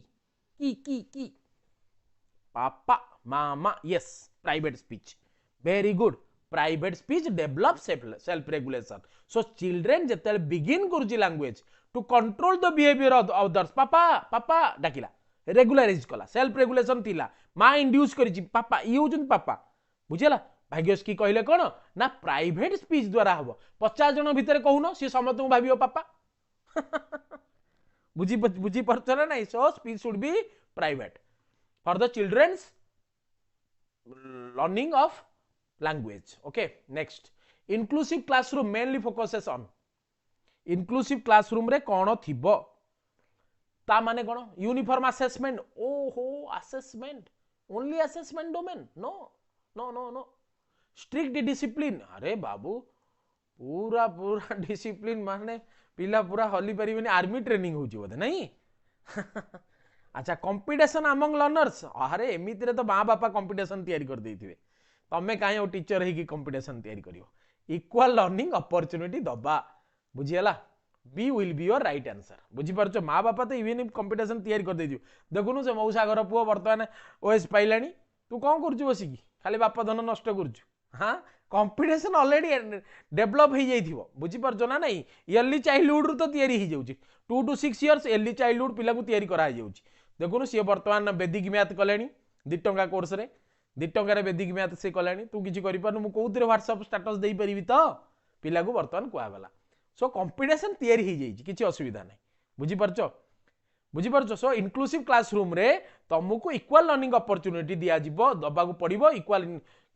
papa mama yes private speech very good private speech develops self regulation so children जेतले begin करूची language to control the behaviour of others पापा पापा डाकिला रेगुलराइज कला सेल्फ रेगुलेशन थिला माँ इंड्यूस करी पापा ये होचन पापा बुझेला भाग्यश की कहले कौन ना प्राइवेट स्पीच द्वारा हम 50 जन भितर कहून सी समस्त भाव पापा बुझी पार्छ ना नहीं so speech should be private for the children's learning of language okay next inclusive classroom mainly focuses on inclusive classroom रे कौन थिबो ता माने कौन यूनिफॉर्म असेसमेंट ओहो assessment only assessment domain no no no no strict discipline अरे बाबू पूरा पूरा डिसिप्लिन माने पिला पूरा हली परिबेनी आर्मी ट्रेनिंग होची बोधे नहीं अच्छा कंपटीशन अमंग लर्नर्स अरे एमिति रे तो माँ बापा कंपटीशन तैयारी कर देथिबे तमे काहे ओ टीचर हे की कंपटीशन तैयारी करियो इक्वल लर्निंग अपॉर्चुनिटी दबा बुझियला B will be your right answer बुझी पारछो माँ बापा तो इवन कंपटीशन तैयारी कर देथियो देखुनु से मौसा घर पुओ वर्तमान ओएस पाइलानी तू कौन करछु बसिकी खाली बापा धन नष्ट करछु हाँ कंपटीशन ऑलरेडी डेवलप हो जाइथिबो बुझी पारछो ना नहीं अर्ली चाइल्डहुड रु तो तैयारी हो जाउची 2 to 6 इयर्स अर्ली चाइल्डहुड पिला को तैयारी करा जाउची देखुनु सी वर्तमान वैदिक मैथ कलेनी 2 टंका कोर्स रे 2 टंका रे वैदिक मैथ से कलेनी तू किछि करि पारनु मु कोउतरे व्हाट्सएप स्टेटस देई परिबी तो पिला को वर्तमान कुआ गला सो कंपटीशन तैयारी हो जाइछि किछि असुविधा नहीं बुझी पारछो सो इनक्लूसिव क्लासरूम रे तुमको इक्वल लर्निंग अपॉर्चुनिटी दिया जिवो दबागु पड़िबो इक्वल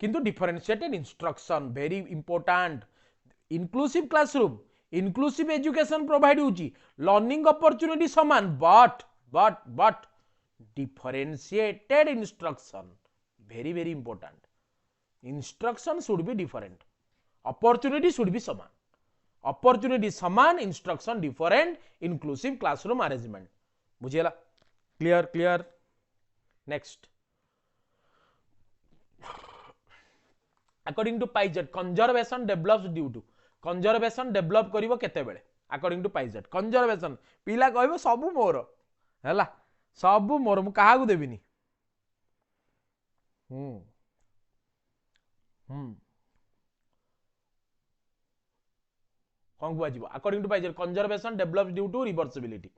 किंतु differentiated instruction very important inclusive classroom inclusive education provide होची लर्निंग अपॉर्चुनिटी समान but differentiated instruction very very important instruction should be different opportunity should be समान अपॉर्चुनिटी समान instruction different inclusive classroom arrangement बुझियला clear next according to Piaget conservation develops due to conservation develop करिवो केते बेले अकॉर्डिंग टू पाइजेट कंजर्वेशन पिला कहबो सबु मोर हैला सबु मोर मु काहा को देबिनी कौन को आजिबो according to Piaget conservation develops due to reversibility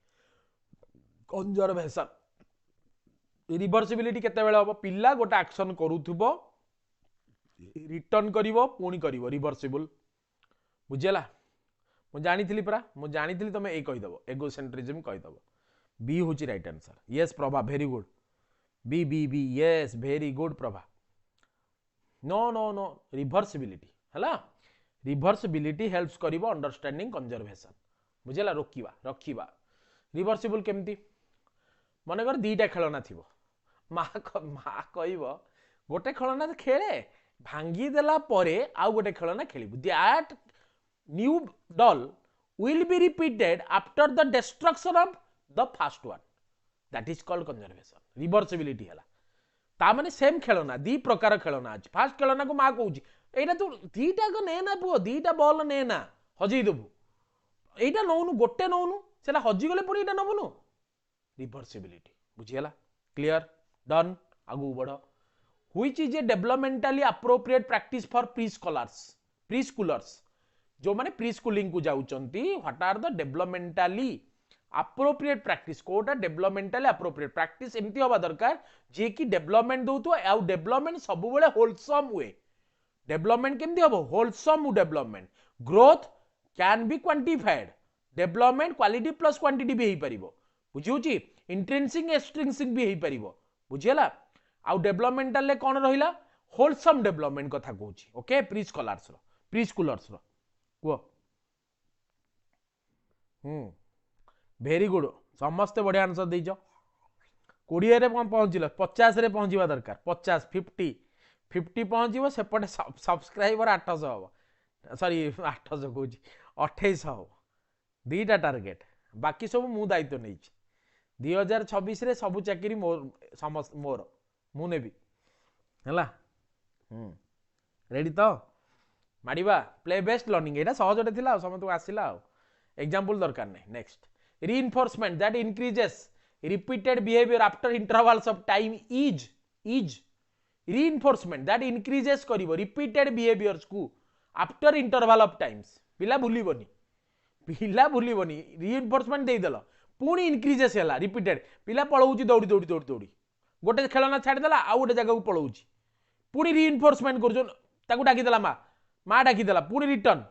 conservation reversibility केते बेले हो पिला गोटे एक्शन करूथुबो रिटर्न करिवो पुणी करिवो रिवर्सिबल बुझेला मु जानिथिली परा मु जानिथिली तमे ए कहि दबो एगोसेंट्रिज्म कहि दबो बी होची right answer yes Prabha very good B yes very good Prabha नो रिवर्सिबिलिटी हला रिवर्सिबिलिटी हेल्प्स करिवो अंडरस्टैंडिंग कंजर्वेशन बुझेला रखिबा रिवर्सिबल केमती मन कर दीटा खेलना थिबो माँ कहबो गोटे खेलना खेले भांगी देला परे आउ गोटे खेलना खेलिबु that new doll will be repeated after the destruction of the first one that is called conservation reversibility हला ता माने सेम खेलना दी प्रकार खेलना अछि फर्स्ट खेलना को माँ कहूची एटा तू दीटा को नेना पुओ दीटा बॉल नेना हजई देबु एटा नौनु गोटे नौनु सेला हजी गले पुरी एटा नबुनु रिवर्सिबिलिटी बुझियला क्लियर डन आगु बढ़ which is a developmentally appropriate practice for preschoolers जो माने प्रीस्कूलिंग को जाउचंती what are the developmentally appropriate practice कोटा डेवलपमेंटली अप्रोप्रिएट प्रैक्टिस एमती होबा दरकार जे कि डेवलपमेंट दउतो आ डेवलपमेंट सब बेले होलसम हुए डेवलपमेंट केमती होबो wholesome development growth can be quantified development quality plus quantity भी हेई परिबो बुझिउची इंट्रिंसिक एक्सट्रिंसिक भी हेई परिबो बुझियला आउ डेवलपमेंटल ले कोन रहिला होलसम डेवलपमेंट कथा कहूची ओके प्रीस्कूलर्स रो को वेरी गुड समस्त बढ़िया आंसर देइजो 20 रे पहुंचिल 50 रे पहुंचीबा दरकार 50 50 पहुंचीबो सेपटे सब्सक्राइबर 800 हो सॉरी 800 कहूची 2800 हो दीटा टारगेट बाकी सब मु दायित्व नहीं 2026 रे सब चाकरी मोर समस्त मोर मु नेबी हला रेडी तो माडिबा प्ले बेस्ड लर्निंग एटा सहजटे थिला समस्त आसिला एग्जांपल दरकार नहीं next reinforcement that increases repeated behavior after intervals of time is reinforcement that increases करिवो repeated behaviors को after interval of times पिला भूलिबोनी पिला भूलबनी रिइनफोर्समेंट देदेल पुणी इनक्रीजेस है रिपीटेड पिला पलाऊँ दौड़ी दौड़ी दौड़ी दौड़ी गोटे खेलना छाड़देला आउ गोटे जगह को पलाऊँ पुणी रिइनफोर्समेंट कर डाकीदेला माँ माँ डाकीदेला पुणी रिटर्न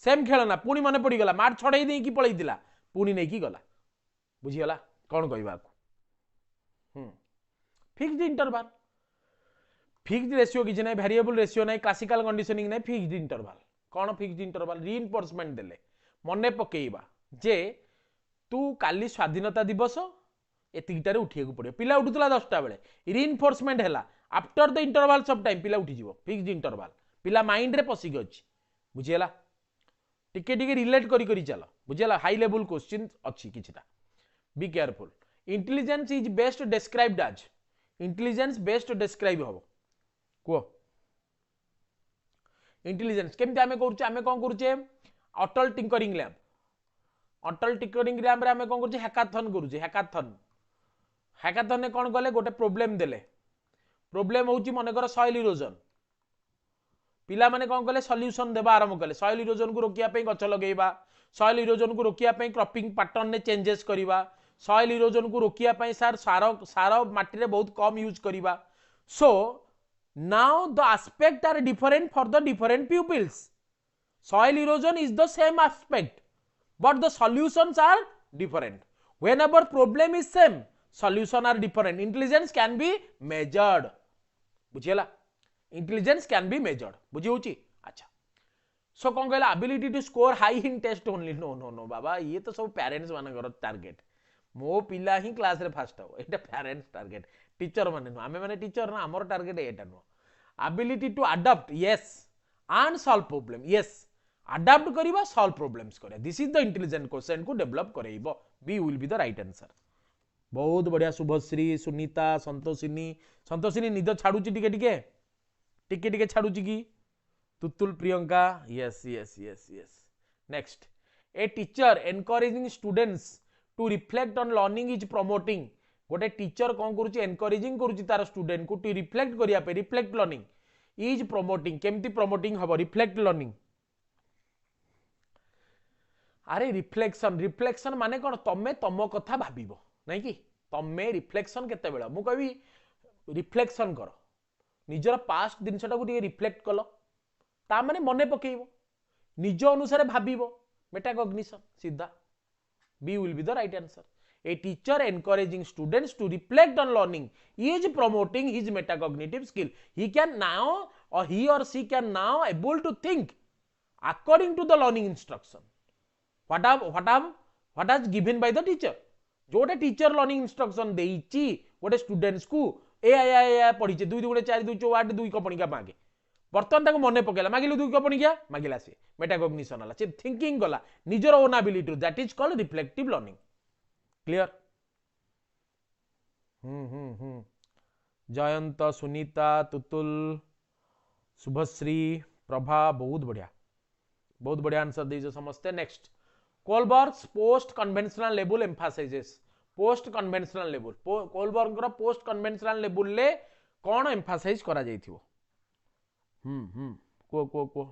सेम खेलना पुणी मन पड़गला माँ छड़े देकी पलैला पुणी नहीं गला बुझीगला कौन कहवा फिक्स्ड इंटरवल फिक्स्ड रेशियो किसी ना वेरिएबल रेशियो ना क्लासिकल कंडीशनिंग ना फिक्स्ड इंटरवल कौन फिक्स्ड इंटरवल रिइनफोर्समेंट देले मने पकेइबा जे तू काली स्वाधीनता दिवस एतिकटारे उठिया पड़े पिला उठुला 10टा बेले रिइनफोर्समेंट है after the intervals of time पिला उठीज फिक्स्ड इंटरवल पिला माइंड रे पसिक अच्छी बुझीगला टिके टिके रिलेट करी करी चल बुझीगला हाई लेवल क्वेश्चन अच्छी किछिटा be careful intelligence is best described as intelligence best describe हम कह इंटेलिजेंस केमती आमे करूचे आमे कोन करूचे Atal tinkering lab Atal tinkering lab रे आमे कोन करूचे हैकाथन करूचे हैकाथन हैकाथन ने कोन गले गोटे प्रॉब्लम देले प्रॉब्लम होउची मनकर सॉइल इरोजन पिला माने कोन कले सॉल्यूशन देबा आरंभ कले सॉइल इरोजन को रोकिया पे गछ लगेबा सॉइल इरोजन को रोकिया पे क्रॉपिंग पैटर्न ने चेंजेस करिबा सॉइल इरोजन को रोकिया पे सार सार माटी रे बहुत कम यूज करिबा सो now the aspect are different for the different pupils soil erosion is the same aspect but the solutions are different whenever problem is same solution are different intelligence can be measured बुझियला intelligence can be measured बुझी होची अच्छा सो कौन कहला ability to score high in test only no no no बाबा ये तो सब पेरेंट्स मानकर टारगेट मो पिला ही क्लास रे फास्ट हो एटा पेरेंट्स टारगेट टीचर माने नो आमे माने टीचर ना हमर target Etah no ability to adapt yes and solve problem yes adapt करिबा solve problems करे this is the intelligent question को develop करेइबो b will be the right answer बहुत बढ़िया शुभश्री सुनीता संतोषिनी निद छाड़ुची टिके टिके टिके टिके छाड़ुची की तुतुल Priyanka yes yes yes yes next a teacher encouraging students to reflect on learning is promoting गोटे टीचर कौन करुच्ची एनकरेजिंग करुच्ची तार स्टूडेंट को रिफ्लेक्ट करिया पे रिफ्लेक्ट लर्निंग इज प्रमोटिंग केमती प्रमोटिंग हबो रिफ्लेक्ट लर्निंग अरे रिफ्लेक्शन रिफ्लेक्शन माने कोन तमे तम कथा भाबिबो नै कि तमे रिफ्लेक्शन केते बेला मु कहबी रिफ्लेक्शन कर निजर पास्ट दिनसटा को टिके रिफ्लेक्ट कलो ता माने मने पकेइबो निज अनुसार भाबिबो मेटाकॉग्निशन सीधा B will be the right answer A teacher encouraging students to reflect on learning is promoting his metacognitive skill. He can now or he or she can now able to think according to the learning instruction. What has given by the teacher? जोटे टीचर लर्निंग इंस्ट्रक्शन देइची गोटे स्टूडेंट्स को ए पढ़ी 2 2 4 2 8 2 कपणिका मागे बर्तन ताको मने पकेला मागिलु 2 कपणिका मागिला से मेटाकॉग्निशन हला से थिंकिंग गला निजर own ability that is called reflective learning clear Jayant Sunita Tutul Shubhashree Prabha बहुत बढ़िया आंसर दीजिए समस्ते next Kohlberg's post conventional level emphasizes post conventional level Kohlberg post conventional level ले कौन एम्फासाइज करा जाइथिबो को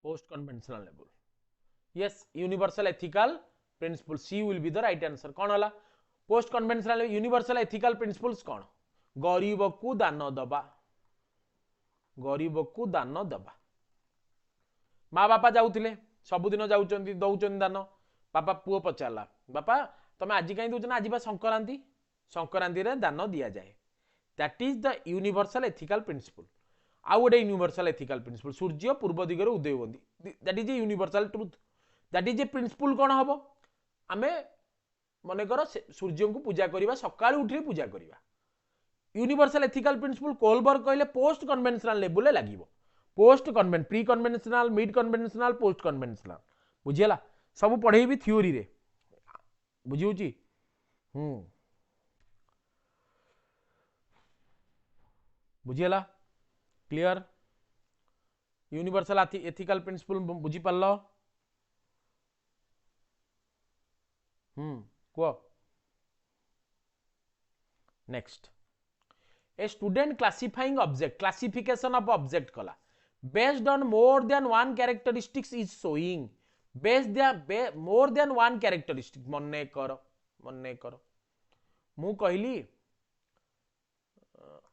post conventional level yes universal ethical principle c will be the right answer कौन होला post conventional universal ethical principles कौन गरीब को दान दबा माँ बापा जाऊले सबुदिन जाऊँच दौरान दान बापा पुओ पचारा बापा तुम आज कहीं दौच आज संक्रांति रे दान दि जाए that is the universal ethical principle आउ गोटे यूनिवर्सल एथिकल प्रिंसिपल सूर्य पूर्व दिगरे उदय होती that is a universal truth that is a principle कौन हम आमे मनकर सूर्य को पूजा करवा सकाळ उठी पूजा करवा यूनिवर्सल एथिकल प्रिंसिपल कोलबर्ग कहले पोस्ट कन्वेंशनल लेवल लागिवो post convent pre conventional mid conventional post conventional बुझियला सब पढ़ेबी थ्योरी रे बुझिउची बुझियला क्लियर यूनिवर्सल एथिकल प्रिंसिपल बुझी पारलो को next a student classifying object classification of object कला based on more than one characteristics is showing based more than one characteristic मन कर मु कहली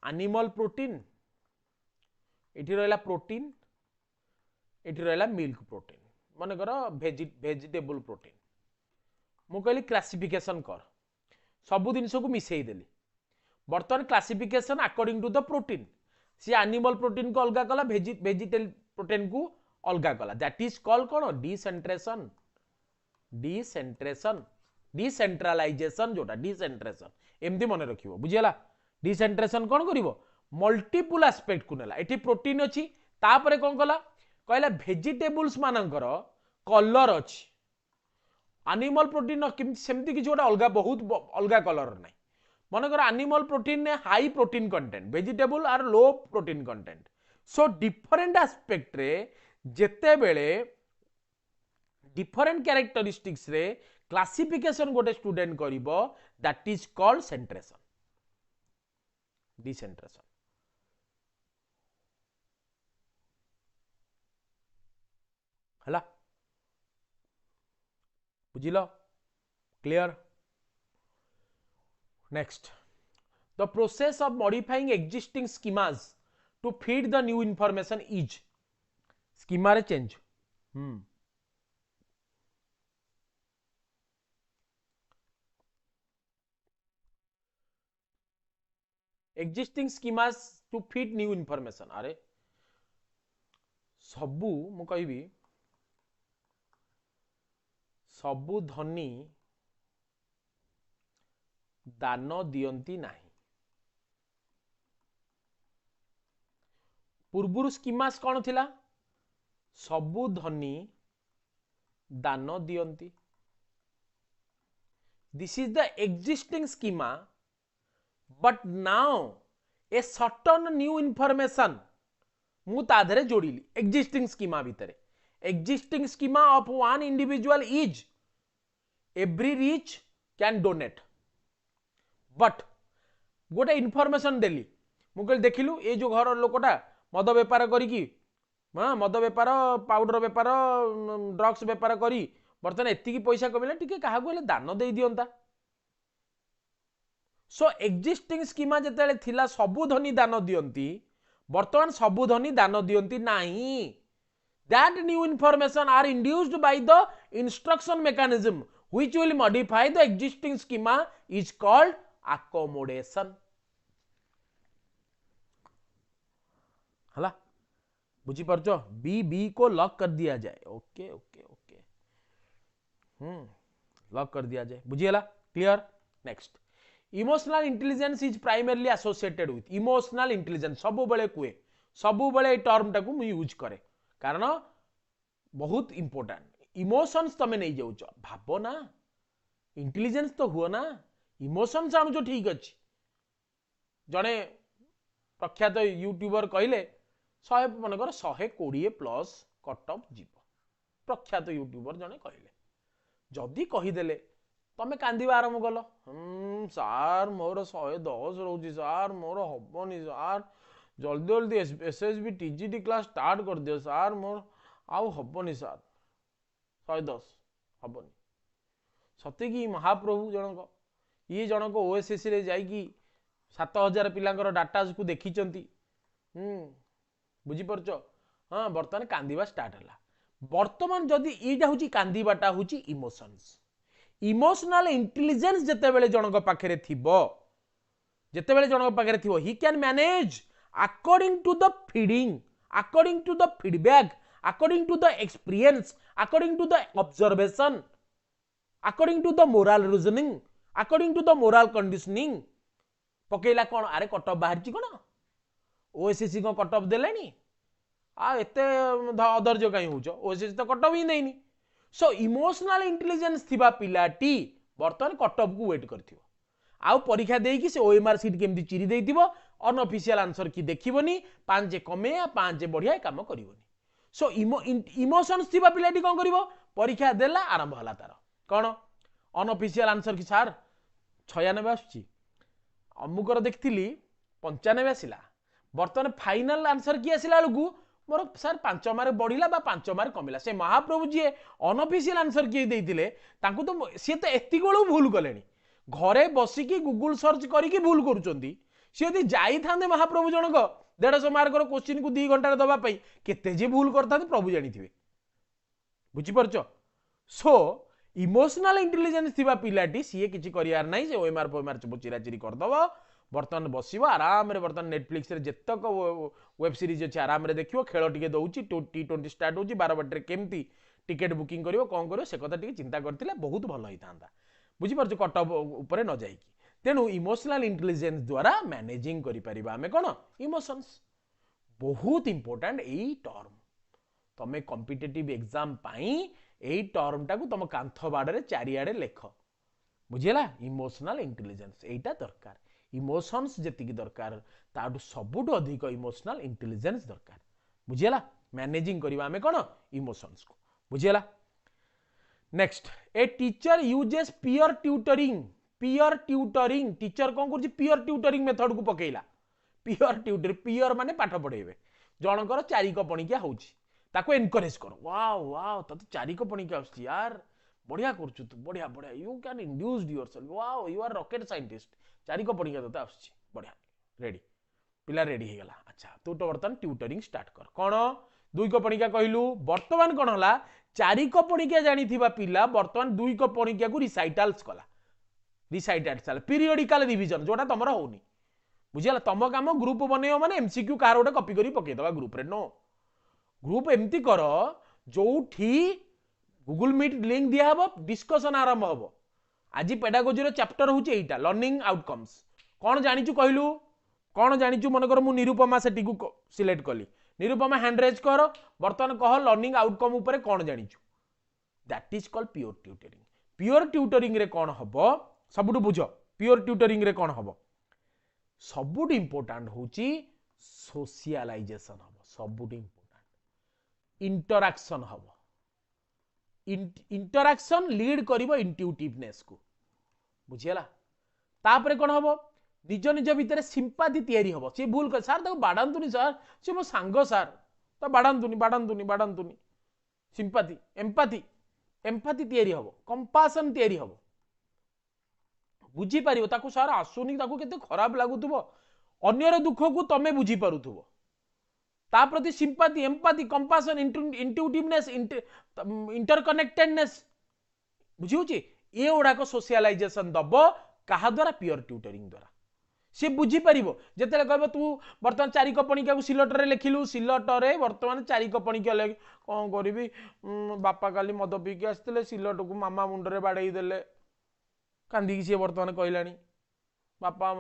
एनिमल प्रोटीन इठी रहला प्रोटीन इठी रहला मिल्क प्रोटीन मन कर वेजिटेबल प्रोटीन मु कहली क्लासिफिकेशन कर सबु जिनस को मिसई देली बर्तमान classification according to the protein see animal protein को अलग कला वेजिटेबल प्रोटीन को अलग कला दैट इज कॉल्ड कौन डिसेंट्रेशन डिसेंट्रलाइजेशन जोटा डिसेंट्रेशन एमती मन रखिबो बुझियला डिसेंट्रेशन कौन करिवो मल्टीपल एस्पेक्ट को नेला एठी प्रोटीन अछि तापरे कोन कला कहला वेजिटेबल्स मानकर कलर अछि एनिमल प्रोटीन सेमती कि जोटा अलग बहुत अलग कलर नै मनकर एनिमल प्रोटीन ने high protein content vegetable are low protein content so different aspect रे जेते बेले डिफरेंट कैरेक्टरिस्टिक्स रे क्लासिफिकेशन गोटे स्टूडेंट करिवो that is called centration decentration हला बुझिलो clear next the process of modifying existing schemas to feed the new information is schema रे change existing schemas to feed new information अरे सबू मु कहबी सबू धनी दान दियंती नाही पूर्वरु स्कीमास कौन थिला सबू धनी दान दियंती this is the existing schema but now a certain new information मु ताधरे जोड़िली एक्जिस्टिंग स्कीमा भितरे existing schema of one individual is every rich can donate but गोटे इनफॉरमेशन देली मुझे देखिलु ये जो घर लोकटा मद बेपार करी मद बेपार पाउडर बेपार ड्रग्स बेपार करी बर्तमान एतिकी पैसा कमिला टिके काहा को दान दे दियंता सो एक्जिस्टिंग स्कीमा जेतेले थिला सबु धनी दान दियंती बर्तमान सबु धनी दान दियंती नाही that new information are induced by the instruction mechanism which will modify the existing schema is called accommodation हला बुझी परचो बी को लॉक कर दिया जाए ओके ओके ओके लॉक कर दिया जाए बुझिएला clear next emotional intelligence is primarily associated with emotional intelligence सब बेले कुए सब बेले टर्म टाकू मु यूज करे कारण बहुत इंपोर्टेंट इमोशंस तमे नहीं जाउछ भावना इंटेलिजेंस तो हुआ ना इमोशंस आनु ठीक अच्छी जड़े प्रख्यात यूट्यूबर कहले 100 मनकर 120+ कट ऑफ जीव प्रख्यात यूट्यूबर जड़े कहले जदि कहीदेले तमें कांदिबा आरंभ कल सार मोर 110 रोची सार मोर हबनी सार जल्दी जल्दी एसएसबी टीजीटी क्लास स्टार्ट कर दियो सार मोर आउ हबनी सार 110 हबनी सते कि महाप्रभु जनक ये जनक ओएसएससी रे जाइकी 7000 पिलांकर डाटाज को देखी बुझी परछ हाँ बर्तमान कांदिबा स्टार्ट है बर्तमान जदि यहाँ हूँ कांदिबाटा हूँ इमोशंस इमोशनल इंटेलिजेंस जेते बेले जनक पाखरे थिबो जेते बेले जनक पाखरे थिबो he can manage according to the feeding according to the feedback according to the experience according to the observation according to the moral reasoning according to the moral conditioning पकेला कौन अरे कट ऑफ बाहर कौन ओएसएससी को कट ऑफ देलेनी आ एते अधर्य कहीं हो ओएसएससी तो कट ऑफ ही नहीं सो इमोशनल इंटेलिजेंस थिबा पिलाटी बर्तमान कट ऑफ को वेट करथिबो आउ परीक्षा देई कि से ओएमआर सीट केमती चिरी देइथिबो अनऑफिशियल आंसर की देखिबोनी 5 कमे या 5 बढ़िया काम करिवोनी सो इमोशंस थिबा पिलाटी कोन करिवो परीक्षा देला आरंभ हला तार कोन अनऑफिशियल आंसर कि सर 96 आसुची अमुकर देखिली 95 आसिला बर्तमान फाइनल आंसर कि आसिला बेलू मोर सर 5 मार्क बढ़िला बा 5 मार्क कमिला से महाप्रभु जी अनऑफिशियल आंसर किए देइतिले तांकु तो सी तो एति बेलू भूल कलेनी घरे बसिकी गूगल सर्च करिकी भूल करूचंती सी यदि जाई थांदे महाप्रभु जनक 150 मार्कर क्वेश्चन को 2 घंटा दबा पई केते जे भूल करता प्रभु जानिथिबे बुझी परछ सो इमोशनल इंटेलिजेंस थिबा पिलाटी सीए किछि करियार नाही जे ओएमआर फोएमआर चिरा चिरी कर दबो बर्तमान बसिबो आराम रे बर्तमान नेटफ्लिक्स रे जत्तक वेब सीरीज अछि आराम रे देखियो खेल टिके दउची T20 स्टार्ट होची 12 बटे केमती टिकट बुकिंग करियो कोन करियो से कथा टिके चिंता करथिले बहुत भलो होई थांदा बुझी परछ कट ऑफ ऊपर न जाईकी तेणु इमोशनल इंटेलिजेंस द्वारा मैनेजिंग करि परिबा हमें कोन इमोशंस बहुत इंपोर्टेंट एई टर्म तमे कॉम्पिटिटिव एग्जाम पाई एई टर्म टाकू तुम कांथ बाड़े चारिआडे लेख बुझिला इमोशनल इंटेलिजेंस एटा दरकार इमोशंस जेतिकी दरकार ताडू सबुठु अधिक इमोशनल इंटेलिजेंस दरकार बुझिला मैनेजिंग करबा हमें कोन इमोशंस को बुझिला next a teacher uses peer tutoring teacher कौन कर पीयर ट्यूटरिंग मेथड को पकेला पीयर ट्यूटर पीयर माने पाठ पढ़ेबे जनकर चारिक पणिकिया होउची ताको एनकरेज कर वाओ वाओ त चारिक पणिकिया आछी यार बढ़िया करछु तू बढ़िया बढ़िया you can induce yourself wow you are rocket scientist चारिक पणिकिया तते आछी बढ़िया रेडी पिला रेडी हे गला अच्छा तू तो बर्तन ट्यूटरिंग स्टार्ट कर कोन दुई को पणिकिया कहलु वर्तमान कोन हला चारिक पणिकिया जानी थिबा पिला वर्तमान दुई को पणिकिया को रिसाइटल्स कला रिसाइटेड चल पीरियडिकल रिवीजन जोटा तमरा होनी बुझिला तम काम ग्रुप बनेयो माने एमसीक्यू कार गोटे कॉपी करी पके दवा ग्रुप रे नो ग्रुप एमती कर जोठी गूगल मीट लिंक दिया हबो डिस्कशन आरंभ हबो आज पेडागोजी रो चैप्टर होची एटा लर्निंग आउटकम्स कोन जानिचु कहलु कोन जानिचु मन कर मु निरुपमा सेटी को सिलेक्ट कली निरुपमा हैंड रेज कर वर्तमान कह लर्निंग आउटकम ऊपर कोन जानिचु that is called pure tutoring रे कोन हबो सबुठ बुझ प्योर ट्यूटरिंग रे कोन हबो सबुठ इंपोर्टेंट होची सोशलाइजेशन हबो सबुठ इंपोर्टेंट इंटरैक्शन हबो इंटरैक्शन लीड करिवो इंट्यूटिवनेस को बुझियला तापरे कोन हबो निज निज भितर सिंपैथी तयारी हबो से भूल कर सर ताको बाडांतुनी सर से मो सांगो सर तो बाडांतुनी सिंपैथी एम्पैथी तयारी हबो कंपैशन तयारी हबो बुझी पारिबो ताको सर आसुनी ताको केते खराब लागुथबो अन्यर दुख को तमे बुझी पारुथबो ता प्रति सिंपैथी एम्पैथी कंपैशन इंट्यूटिवनेस इंटरकनेक्टेडनेस बुझिउची ए ओडा को सोशलाइजेशन दबो कहा द्वारा प्योर ट्यूटरिंग द्वारा से बुझी पारिबो जेतेले कहबो तू वर्तमान चारिक पणिका को सिलट रे लेखिलु सिलट रे वर्तमान चारिक पणिका ले कोन करबी बापा काली मद पी के आस्तिले सिलट को मामा मुंड रे बाडई देले कांदी सी वर्तमान कहलानी बापा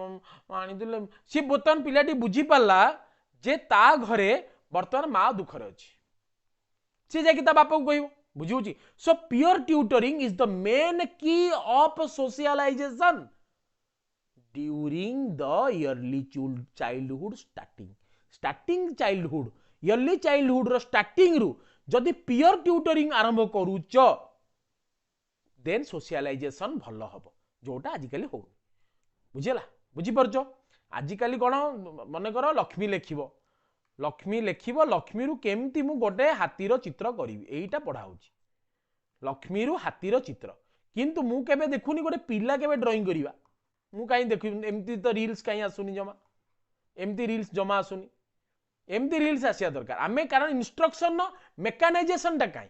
आनीदे सी बर्तमान पिलाटी बुझी पाला जे ता घरे वर्तमान माँ दुखरे अच्छी सी जाकि ता बापा को कहबो बुझुची so pure tutoring is the main key of socialization during the early childhood starting childhood early childhood रो स्टार्टिंग रु जदि प्योर ट्यूटरिंग आरंभ करूच देन सोशलाइजेशन भल हम जोटा आजिकल हो बुझेला बुझीपार आजिकल कौन मन कर लक्ष्मी लेखिब लक्ष्मी रु केमती मु गोटे हाथीर चित्र करी एटा पढ़ा लक्ष्मी रु हाथीर चित्र किंतु मु केबे देखुनी गोटे पिला केबे ड्राइंग करिवा मु काई देखु एमती तो रील्स काई आसुनी जमा एमती रील्स जमा आसुनी एमती रील्स आसिया दरकार आमे कारण इंस्ट्रक्शन न मेकानाइजेशन टा काई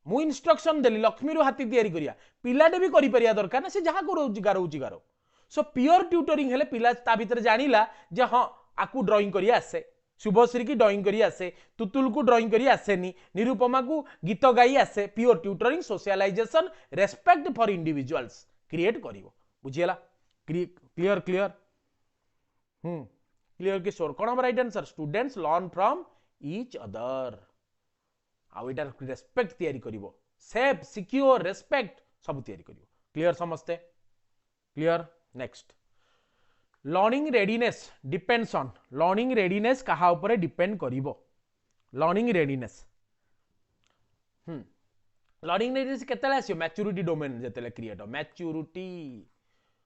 मु इंस्ट्रक्शन देली लक्ष्मी रु हाथी तैयारी करिया पिलाटे भी करि परिया दरकार ना से जहा गारो सो प्योर ट्यूटरिंग हेले पिला ता भीतर जानिला जे हां आकु ड्राइंग करिया आसे शुभश्री की ड्राइंग करिया आसे तुतुल को ड्राइंग करिया आसेनी निरुपमा को गीत गाई आसे pure tutoring socialization respect for individuals create करिवो बुझियला क्लियर क्लियर किशोर कौन right answer students learn from each other आउ इटार रेस्पेक्ट तैयारी करिवो सेफ सिक्योर रेस्पेक्ट सब तैयारी करिवो क्लियर समझते clear next learning readiness depends on learning readiness कहा ऊपर डिपेंड करिवो लर्निंग रेडीनेस लर्निंग रेडिनेस केतेले आसियो मैच्योरिटी डोमेन जेतेले क्रिएट मैच्योरिटी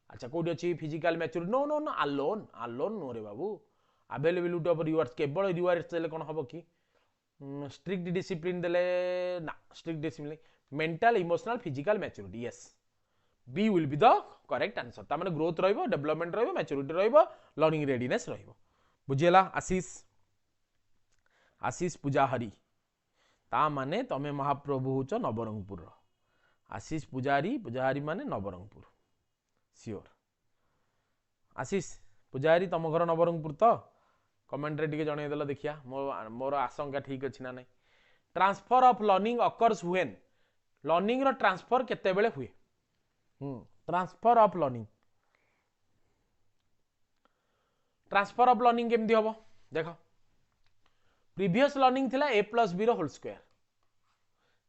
अच्छा कोडी अछि physical maturity no no no alone no रे बाबू अवेलेबिलिटी ऑफ रिवार्ड्स केवल रिवार्ड्स देले कोन हबो कि स्ट्रिक्ट डिसिप्लिन देले ना strict discipline mental emotional physical maturity yes B will be the correct answer ता माने ग्रोथ रहइबो डेवलपमेंट रहइबो मैच्योरिटी रहइबो लर्निंग रेडिनेस रहइबो बुझियला आशीष पूजाहरी ता माने तमे महाप्रभु होच नवरंगपुर आशीष पूजारी माने नवरंगपुर श्योर आशीष पूजारी तम घर नवरंगपुर तो कमेंट रे टिके जणे देला देखिया मोर आशंका ठीक अछि ना नै transfer of learning occurs when learning रो ट्रांसफर केते बेले हुए ट्रांसफर ऑफ लर्निंग केमदी हबो देखो प्रीवियस लर्निंग थिला a plus b रो whole square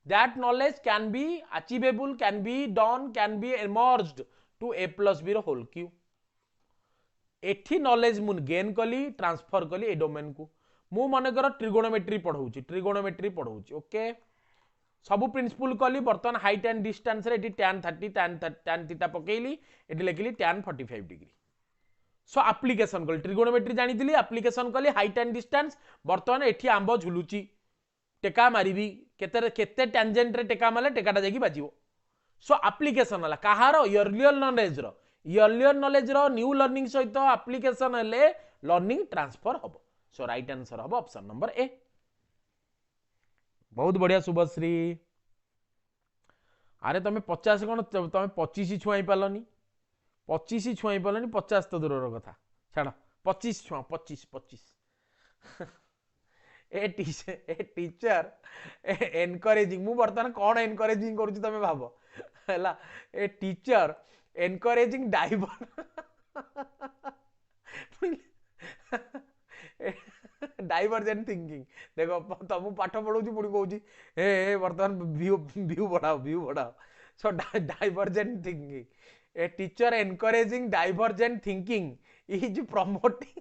that knowledge can be achievable can be done can be emerged to a plus b रो होल क्यू एठी नॉलेज मुन गेन कली ट्रांसफर कली ए डोमेन को मु मनकर ट्रिगोनोमेट्री पढ़ाऊची ओके सब प्रिंसिपल कली बर्तमान हाइट एंड डिस्टेंस रे एटी tan 30 tan थीटा पकेली एटी लिखली tan 45 डिग्री सो एप्लीकेशन कली ट्रिगोनोमेट्री जानिथिली एप्लीकेशन कली हाइट एंड डिस्टेंस बर्तमान एठी आंबो झुलुची टेका मारिबी केते टेंजेंट रे टेका माले टेकाटा जाकी बाजिवो सो एप्लीकेशन हला कहारो इयरलियर नॉलेज रो न्यू लर्निंग सहित एप्लीकेशन हेले लर्निंग ट्रांसफर हबो सो राइट आंसर हबो ऑप्शन नंबर ए बहुत बढ़िया शुभश्री अरे तमे 50 कोन तमे 25 छुआई पालनी 50 तो दूर कथा छाड़ 25 छुआ 25 ए टीचर एनकरेजिंग मु बर्तमान कौन एनकरेजिंग करूची तमे भाबो हला a teacher encouraging diver divergent thinking देखो तुम पाठ पढ़ाऊँ पुणी कहूँ ए बर्तमान व्यू बढ़ाओ so divergent thinking a teacher encouraging divergent thinking is promoting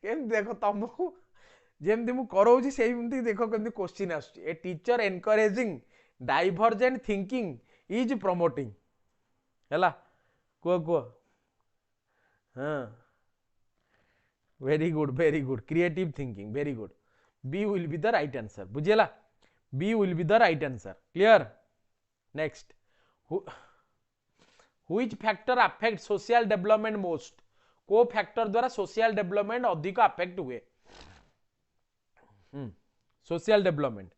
केम देखो तुमको जेमती मु कराऊँ सेमती देखो केमती क्वेश्चन आसुची a teacher encouraging divergent thinking is promoting हैला को हाँ very good creative thinking very good B will be the right answer बुझेला B will be the right answer clear next which factor affect social development most को फैक्टर द्वारा सोशल डेवलपमेंट अधिक अफेक्ट हुए सोशल डेवलपमेंट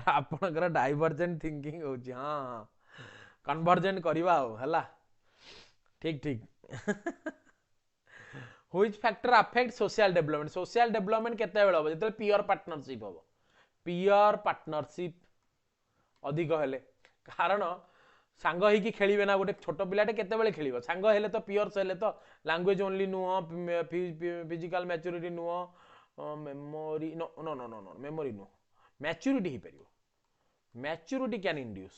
आपणकर डाइवर्जेंट थिंकिंग होची हाँ कन्वर्जेंट करवा हला ठीक which factor affect social development केते बेल हो जते पीयर पार्टनरशिप अधिक हेले कारण सांग होइकी खेलिबे ना गोटे छोट पिलाटे केते बेले खेलिबो सांग हेले तो पियर्स हेले तो लैंग्वेज ओनली नुह फिजिकल मैच्योरिटी नुह memory no no no no memory नुह मैच्योरिटी हो पारिबो maturity can induce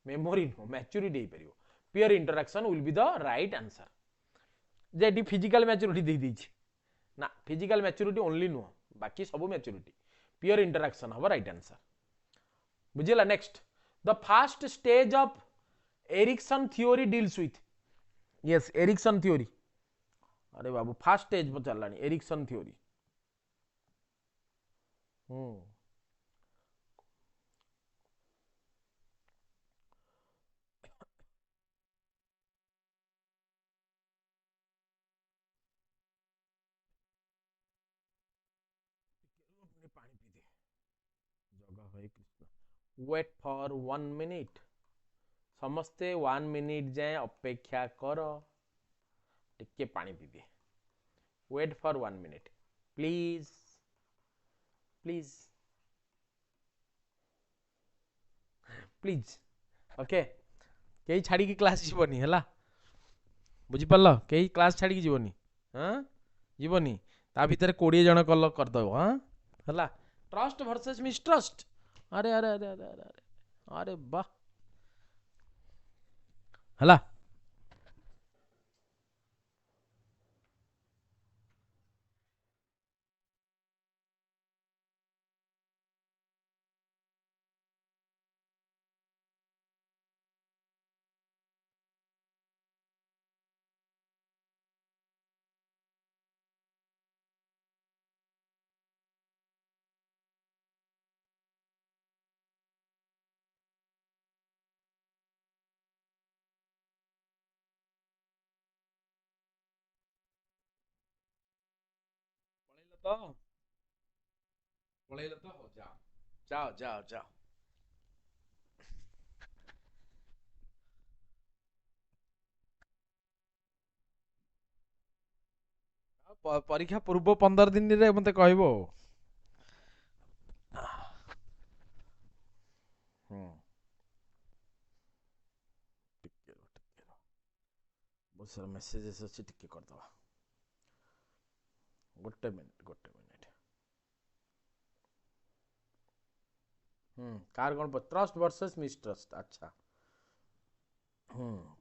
memory no maturity हो पारिबो peer interaction will be the right answer जेटी फिजिकल मैच्योरिटी दे दीछि ना फिजिकल मैच्योरिटी ओनली नुह बाकी सब मैच्योरिटी पीयर इंटरैक्शन हबो राइट आंसर बुझिला next the first stage of Erikson theory deals with yes Erikson theory अरे बाबू फर्स्ट स्टेज पचारलानी एरिक्सन थ्योरी पानी पी दे जगह Hare Krishna wait for 1 minute समस्ते 1 मिनिट जाए अपेक्षा कर टिके पानी पी दे wait for 1 minute please please please okay कई छाड़ी की क्लास जीवनी है बुझी पाल कई क्लास छाड़ी जीवनी हाँ जीवनी ता भीतर 20 जन कल करदे हाँ है ट्रस्ट वर्सेस मिसट्रस्ट अरे अरे अरे अरे अरे अरे अरे वाह हला तो पळेल तो हो जाओ जाओ जाओ जाओ परीक्षा पूर्व 15 दिन रे मते कहबो बहुत सारा मेसेजेस अच्छी टिके कर दवा गोटे मिनिट कार कौन ट्रस्ट वर्सेस मिसट्रस्ट अच्छा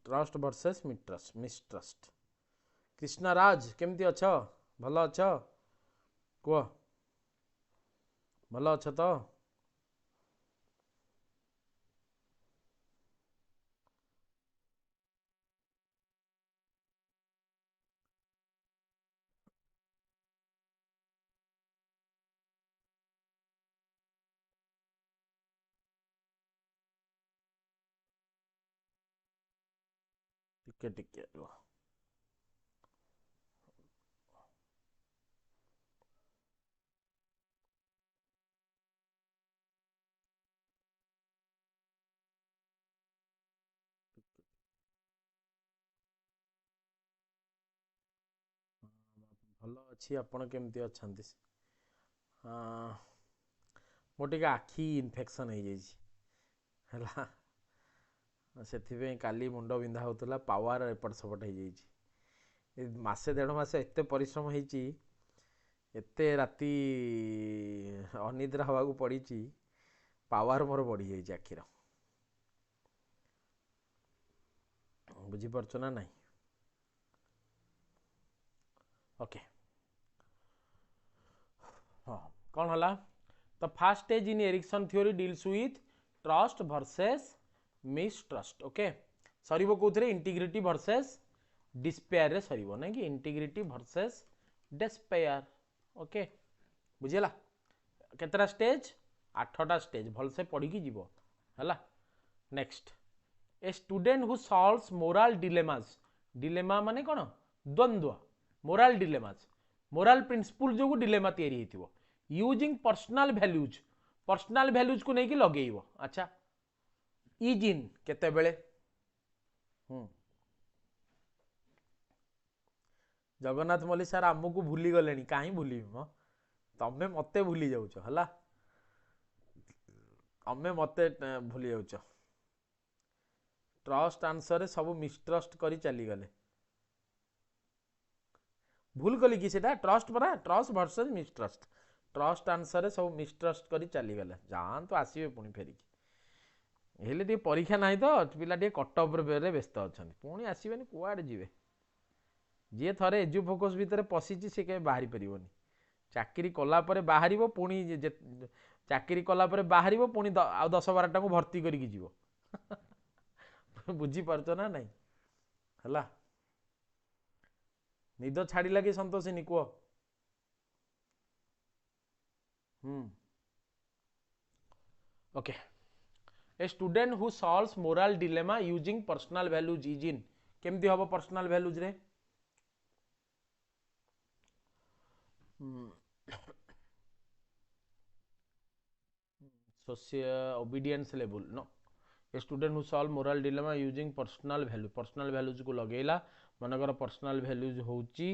trust versus mistrust Krishna Raj केमती अछ भल अछ कुह भल अछ तो टिके टिके रुह भल अच्छी आपण केमती अछंती मो टिके आखि इन्फेक्शन हो जाइए से काली मुंड बिंधा होता पावर एपट सेपट हो जाइए मसे देढ़ मस एत परिश्रम होती एते राति अनिद्रा हवा पड़ी पावर मोर बढ़ी जाइए आखिर बुझीपार ना नहीं ओके हाँ कौन हला तो first stage in Erikson theory deals with trust versus mistrust okay सरीबो कोथरे इंटीग्रिटी वर्सेस डिस्पेयर रे सरीबो ना कि इंटीग्रिटी वर्सेस डिस्पेयर ओके बुझीला केतरा स्टेज 8टा स्टेज भल से पढ़ी की जीवो हला next a student who solves moral dilemmas dilemma माने कोन द्वंद्व मोरल डिलेमास मोरल प्रिंसिपल जो डिलेमा तैयारी हेतिबो यूजिंग पर्सनल वैल्यूज को नहीं कि लगेइबो अच्छा इज इन केते बेले जगन्नाथ मल्लिक सार आमको भूली गले कहीं भूल तमें मत भूली जाऊच है तमें मत भूली जाऊच ट्रस्ट आंसर सब मिसट्रस्ट करी चली गले भूल कली कि सेटा ट्रस्ट परा trust versus mistrust trust answer सब मिसट्रस्ट करी चली गले जान तो आसबे पुणी फेरिकी हेले परीक्षा ना तो पिला कटअप व्यस्त अच्छा पुणी आसबे कुआड़े जी जी थे एजुफोकस भितर पशिची सी के बाहरी पारनि चाकरी कलापर बाहर पुणी चाकरी कलापर बाहर पुणी 10-12टा को भर्ती करके जीव बुझीपार ना नहीं है निद छाड़ लगे संतोषिनी कह okay a student who solves moral dilemma using personal values is in केमती हम पर्सनल वैल्यूज रे obedience level no a student who solve moral dilemma using personal values को लगेला मनकर पर्सनल वैल्यूज होची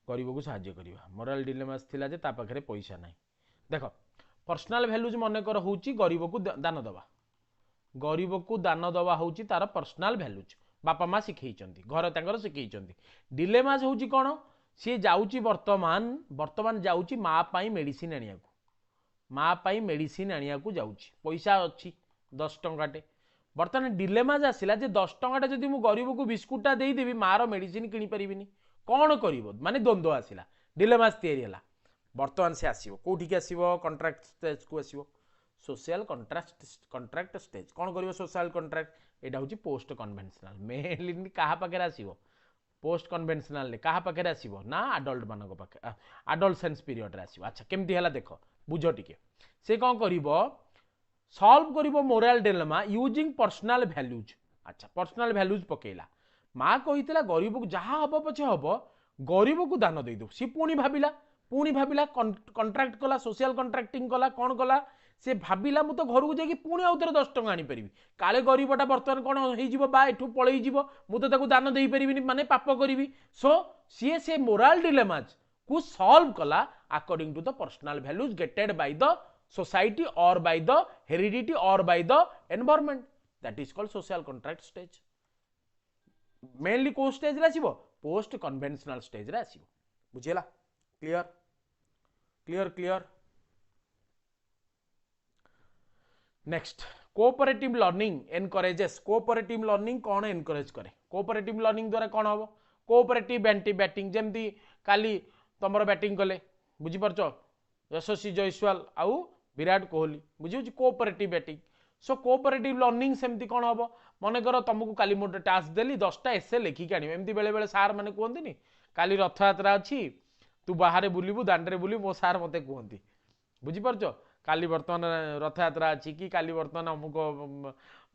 गरीब को साहाय्य करवा मोरल डिलेमास थिला जे ता पाखरे पैसा नहीं देख पर्सनल वैल्यूज मनकर होची गरीब को दान दवा गरीब को दान दवा होची तार पर्सनल वैल्यूज बापा माँ शिखई घर तांकर शिखई डिलेमाज होची कौन सी जाऊँगी वर्तमान जाऊँगी माँ पाई मेडिसिन आनिया माँ पाई मेडिसिन आनिया जाऊँगी पैसा अच्छी 10 टंकाटे बर्तमान डिलेमाज आसला जे 10 टंका जदि मु गरीब को बिस्कुटा देदेवि मार मेडिसिन किनी परिबिनी कौन कर माने द्वंद्व आसला डिलेमाज तैयारी है बर्तमान से आसो कौटिक आसो कंट्राक्ट स्टेज को आसो सोशल कंट्राक्ट स्टेज कौन कर सोशल कंट्राक्ट यहाँ हूँ पोस्ट कन्वेंशनल मेनली क्या पाखे आसो पोस्ट कन्वेंशनल क्या पाखे आसो ना आडल्ट मान पाखे आडल्सेंस पीरियड आसो अच्छा केमती है देख बुझ टिके से कौन कर सॉल्व करिवो moral dilemma using personal values अच्छा पर्सनल वैल्यूज पकेला माँ कही गरीब को जहाँ हम पछे हम गरीब को दान दे दो सी पुणी भाविला कंट्राक्ट कला सोशल कंट्राक्टिंग कला कौन कला से भाविला मु तो घर को जाकि पुणी आउ थे 10 टंका आनी परिबी काले गरीबटा बर्तमान कौन हो बा एठू पलई मु तो ताकू दान दे परिबिनी माने पाप करी so C says moral dilemmas को सॉल्व कला according to the personal values gated by the society or by the heredity or by the environment that is called social contract stage mainly को stage रे आसीबो post conventional stage रे आसीबो बुझेला clear next cooperative learning encourages cooperative learning कौन encourage करे cooperative learning द्वारा कौन हबो cooperative anti batting जेमती काली तमरो बैटिंग कले बुझी परछो यशस्वी जयसवाल आउ विराट कोहली बुझे कोऑपरेटिव बैटिंग सो कोऑपरेटिव लर्निंग सेमती कौन हम मन कर तुमको काली मोटे टास्क देली 10टा एसे लिखिक आनी एमती बेले बेले सार मैंने कहते काली रथयात्रा अच्छी तू बाहर बुलू दांडे बुलू मो सार मत कहती बुझीपार काली बर्तमान रथयात्रा अच्छी कि काली बर्तमान अमुक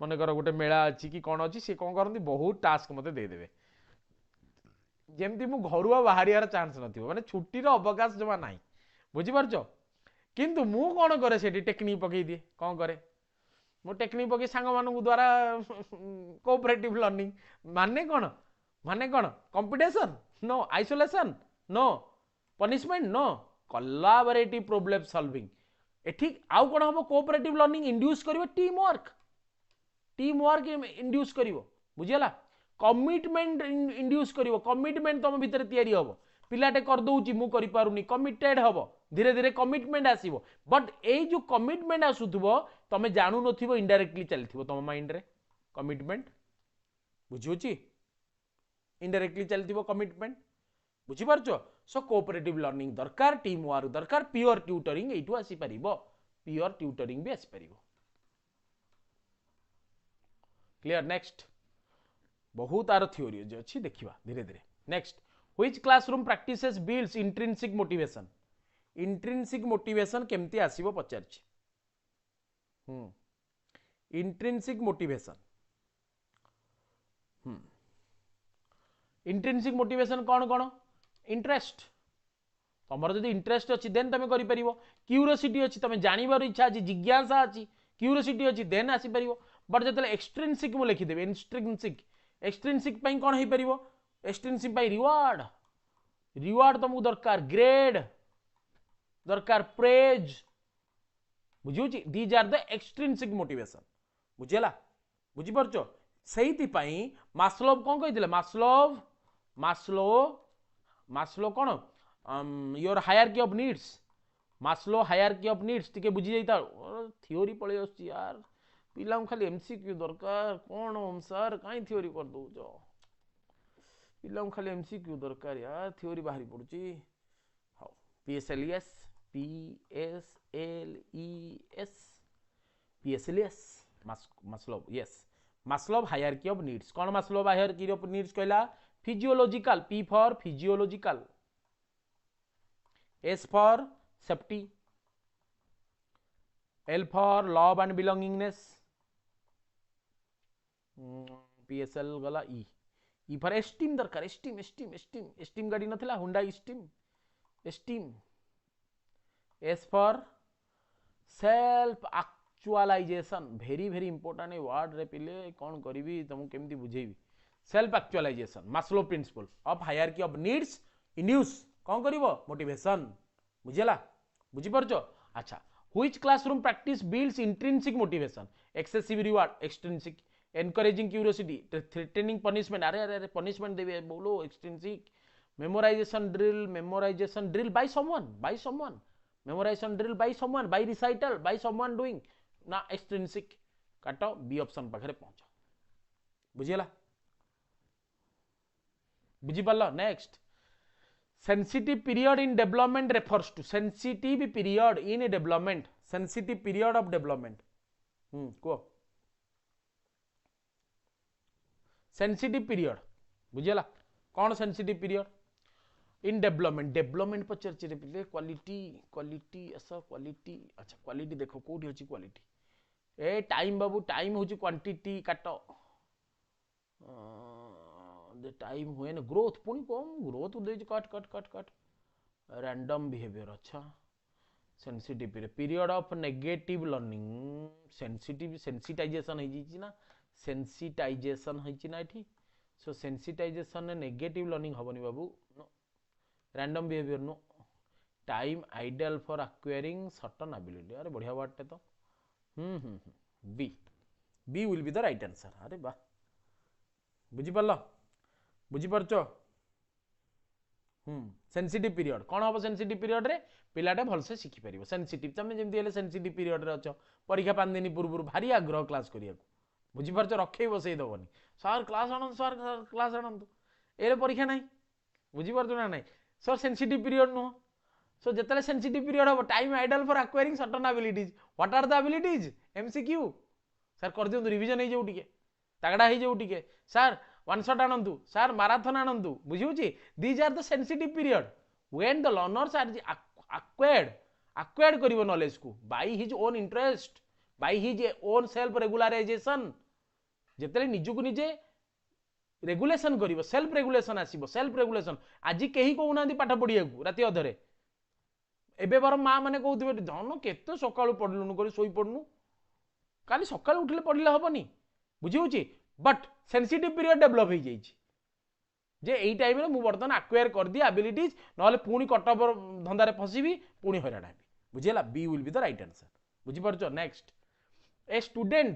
मन कर गोटे मेला अच्छी कि कौन अच्छी सी कौन करती बहुत टास्क मत देदेवे जमती मु घर बाहर चांस न माने छुट्टीर अवकाश जमा ना बुझीपार किंतु मु कौन करे से टेक्निक पकई दिए कौन करे मु टेक्निक पकई सांग मानू द्वारा कोऑपरेटिव लर्निंग माने कौन competition no isolation no punishment no collaborative problem solving एठी आउ कौन हम कोऑपरेटिव लर्निंग इंड्यूस करिवो टीम वर्क इंड्यूस करिवो बुझियला कमिटमेंट इंड्यूस करिवो कमिटमेंट तुम भीतर तैयारी हबो पिलाटे कर दउची मु करि पारुनी कमिटेड हबो धीरे धीरे कमिटमेंट आसीबो बट ए जो कमिटमेंट आसुथबो तमे जानू नथिबो इनडायरेक्टली चलथिबो तम माइंड रे कमिटमेंट बुझियोची इनडायरेक्टली चलथिबो कमिटमेंट बुझी पारछो सो कोऑपरेटिव लर्निंग दरकार टीम वर्क दरकार प्योर ट्यूटरिंग एठू आसी परिबो प्योर ट्यूटरिंग भी आसी परिबो क्लियर नेक्स्ट बहुत आर थ्योरी जे अछि देखिबा धीरे धीरे next which classroom practices builds intrinsic motivation केमती आसीबो पचारछि इंट्रिंसिक मोटिवेशन कौन इंटरेस्ट तुम जदि इंटरेस्ट अच्छी देन तुम करि परिबो क्यूरियोसिटी अच्छी तुम जानिबार इच्छा अच्छी जिज्ञासा अच्छी क्यूरियोसिटी अच्छी देन आसी परिबो बट जतले एक्सट्रिंसिक मु लिखि देबे एक्सट्रिंसिक पई कोन हेइ परिबो एक्सट्रिंसिक पई रिवार्ड तुमको दरकार ग्रेड दरकार प्रेज बुझी these are the extrinsic motivation बुझेला बुझी परछो सेहिति पई मास्लोव कोन कहिथिले मास्लो कोन your hierarchy of needs Maslow hierarchy of needs टिके बुझी जाइता थ्योरी पळे आछी यार पिला खाली एमसीक्यू दरकार कोन ओम सर काई थ्योरी कर दउछो पिला खाली एमसीक्यू दरकार यार थ्योरी बाहरी पड़ुची how PSLES Maslow yes Maslow hierarchy of needs कौन मास्लोव हायरार्की ऑफ नीड्स कहला physiological P for physiological S for safety L for love and belongingness PSL गला ई फॉर एस्टीम दरकार एस्टीम गाड़ी नथिला हुंडा esteem S for self actualization very very important a word रे पिले कौन करी तुमको केमती बुझेबी self actualization Maslow principle of hierarchy of needs induce कौन करिवो मोटिवेशन बुझेला बुझी परछो अच्छा which classroom practice builds intrinsic motivation excessive reward extrinsic encouraging curiosity threatening punishment अरे पनिशमेंट देबे बोलो extrinsic memorisation drill by someone memorization drill by someone by recital by someone doing ना extrinsic काट बी ऑप्शन पाखे पहुंच बुझीगला बुझीपार next sensitive period in development refers to sensitive period in development sensitive period of development को sensitive period बुझीगला कौन sensitive period इन डेवलपमेंट पचार क्वालिटी क्वालिटी ऐसा क्वालिटी अच्छा क्वालिटी देखो कौटी अच्छी क्वालिटी ए टाइम बाबू टाइम हूँ क्वांटिटी काट टाइम हुए ना ग्रोथ पुणी कम ग्रोथ दे cut cut cut cut random behaviour अच्छा sensitive period of negative learning sensitive sensitization है ना सेंसिटाइजेशन है ना एठी सो सेंसिटाइजेशन ने नेगेटिव लर्निंग हबनी बाबू no random behaviour no time ideal for acquiring certain ability अरे बढ़िया वर्ड तो B B will be the right answer अरे वाह बुझी पारल बुझी पारछ सेंसिटिव पीरियड कौन हम सेंसिटिव पीरियड रे पिलाटे भलसे शिखि पारिबो सेंसिटिव तमे जेमति हेले सेंसिटिव पीरियड रे अछ परीक्षा 5 दिन पूर्व भारी आग्रह क्लास करिया बुझी पारछ रखे बसई दबनी सर क्लास आनंद ए परीक्षा नाही बुझी पारछ ना नाही sir sensitive period no so जेतले सेंसिटिव पीरियड हो time ideal for acquiring certain abilities what are the abilities MCQ sir कर दियौ रिवीजन हे जाऊ टिके तागड़ा हे जाऊ टिके सर वन शॉट आनंदु सर मैराथन आनंदु बुझिउची these are the sensitive period when the learners are acquired करिवो नॉलेज को by his own interest by his own self regularization जेतले निजुक निजे रेगुलेशन करिवो सेल्फ रेगुलेशन आसीबो सेल्फ रेगुलेशन आज केही कहूना पाठ पढ़िया राति अधरे एबे बार माँ माने कहउथिबे धन केते सकाळु पढलुनु करी सोई पढनु काली सकाळु उठले पढिले हबनी बुझिउची बट सेंसिटिव पीरियड डेवलप हो जाइए जे एई टाइम रे मु बर्तन एक्वायर कर दिए एबिलिटीज नले पुणी कटअप धंदारे फसीबी पुणी हैरान हेबी बुझिला B will be the right answer बुझी पारछो next a student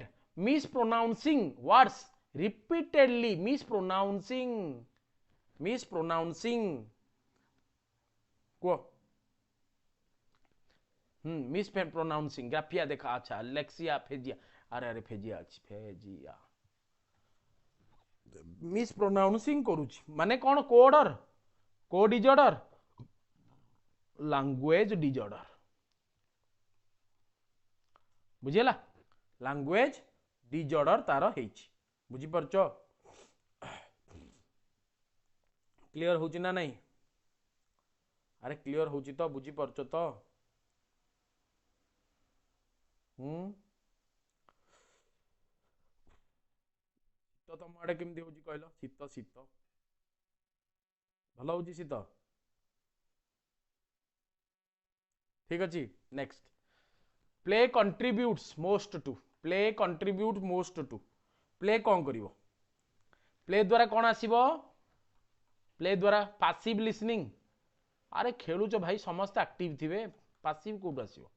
mispronouncing words repeatedly mispronouncing को मिस प्रोनाउंसिंग ग्राफिया देखा अच्छा लेक्सिया फेजिया अरे फेजिया अच्छी फेजिया मिस प्रोनाउंसिंग करूची माने कौन कोडर को डिजॉर्डर लैंग्वेज डिजॉर्डर बुझेला लैंग्वेज डिजॉर्डर तार हेची बुझी परछो क्लियर होची ना नहीं अरे क्लियर होची तो बुझी परछो तो तो तुम आड़े केमती होची कहलो शीत शीत भल होची शीत ठीक अच्छी next play contributes most to play contribute most to play कौन करिवो प्ले द्वारा कौन आसीबो प्ले द्वारा पासिव लिसनिंग अरे खेलुच भाई समस्त एक्टिव थिबे पासिव कोड आसीबो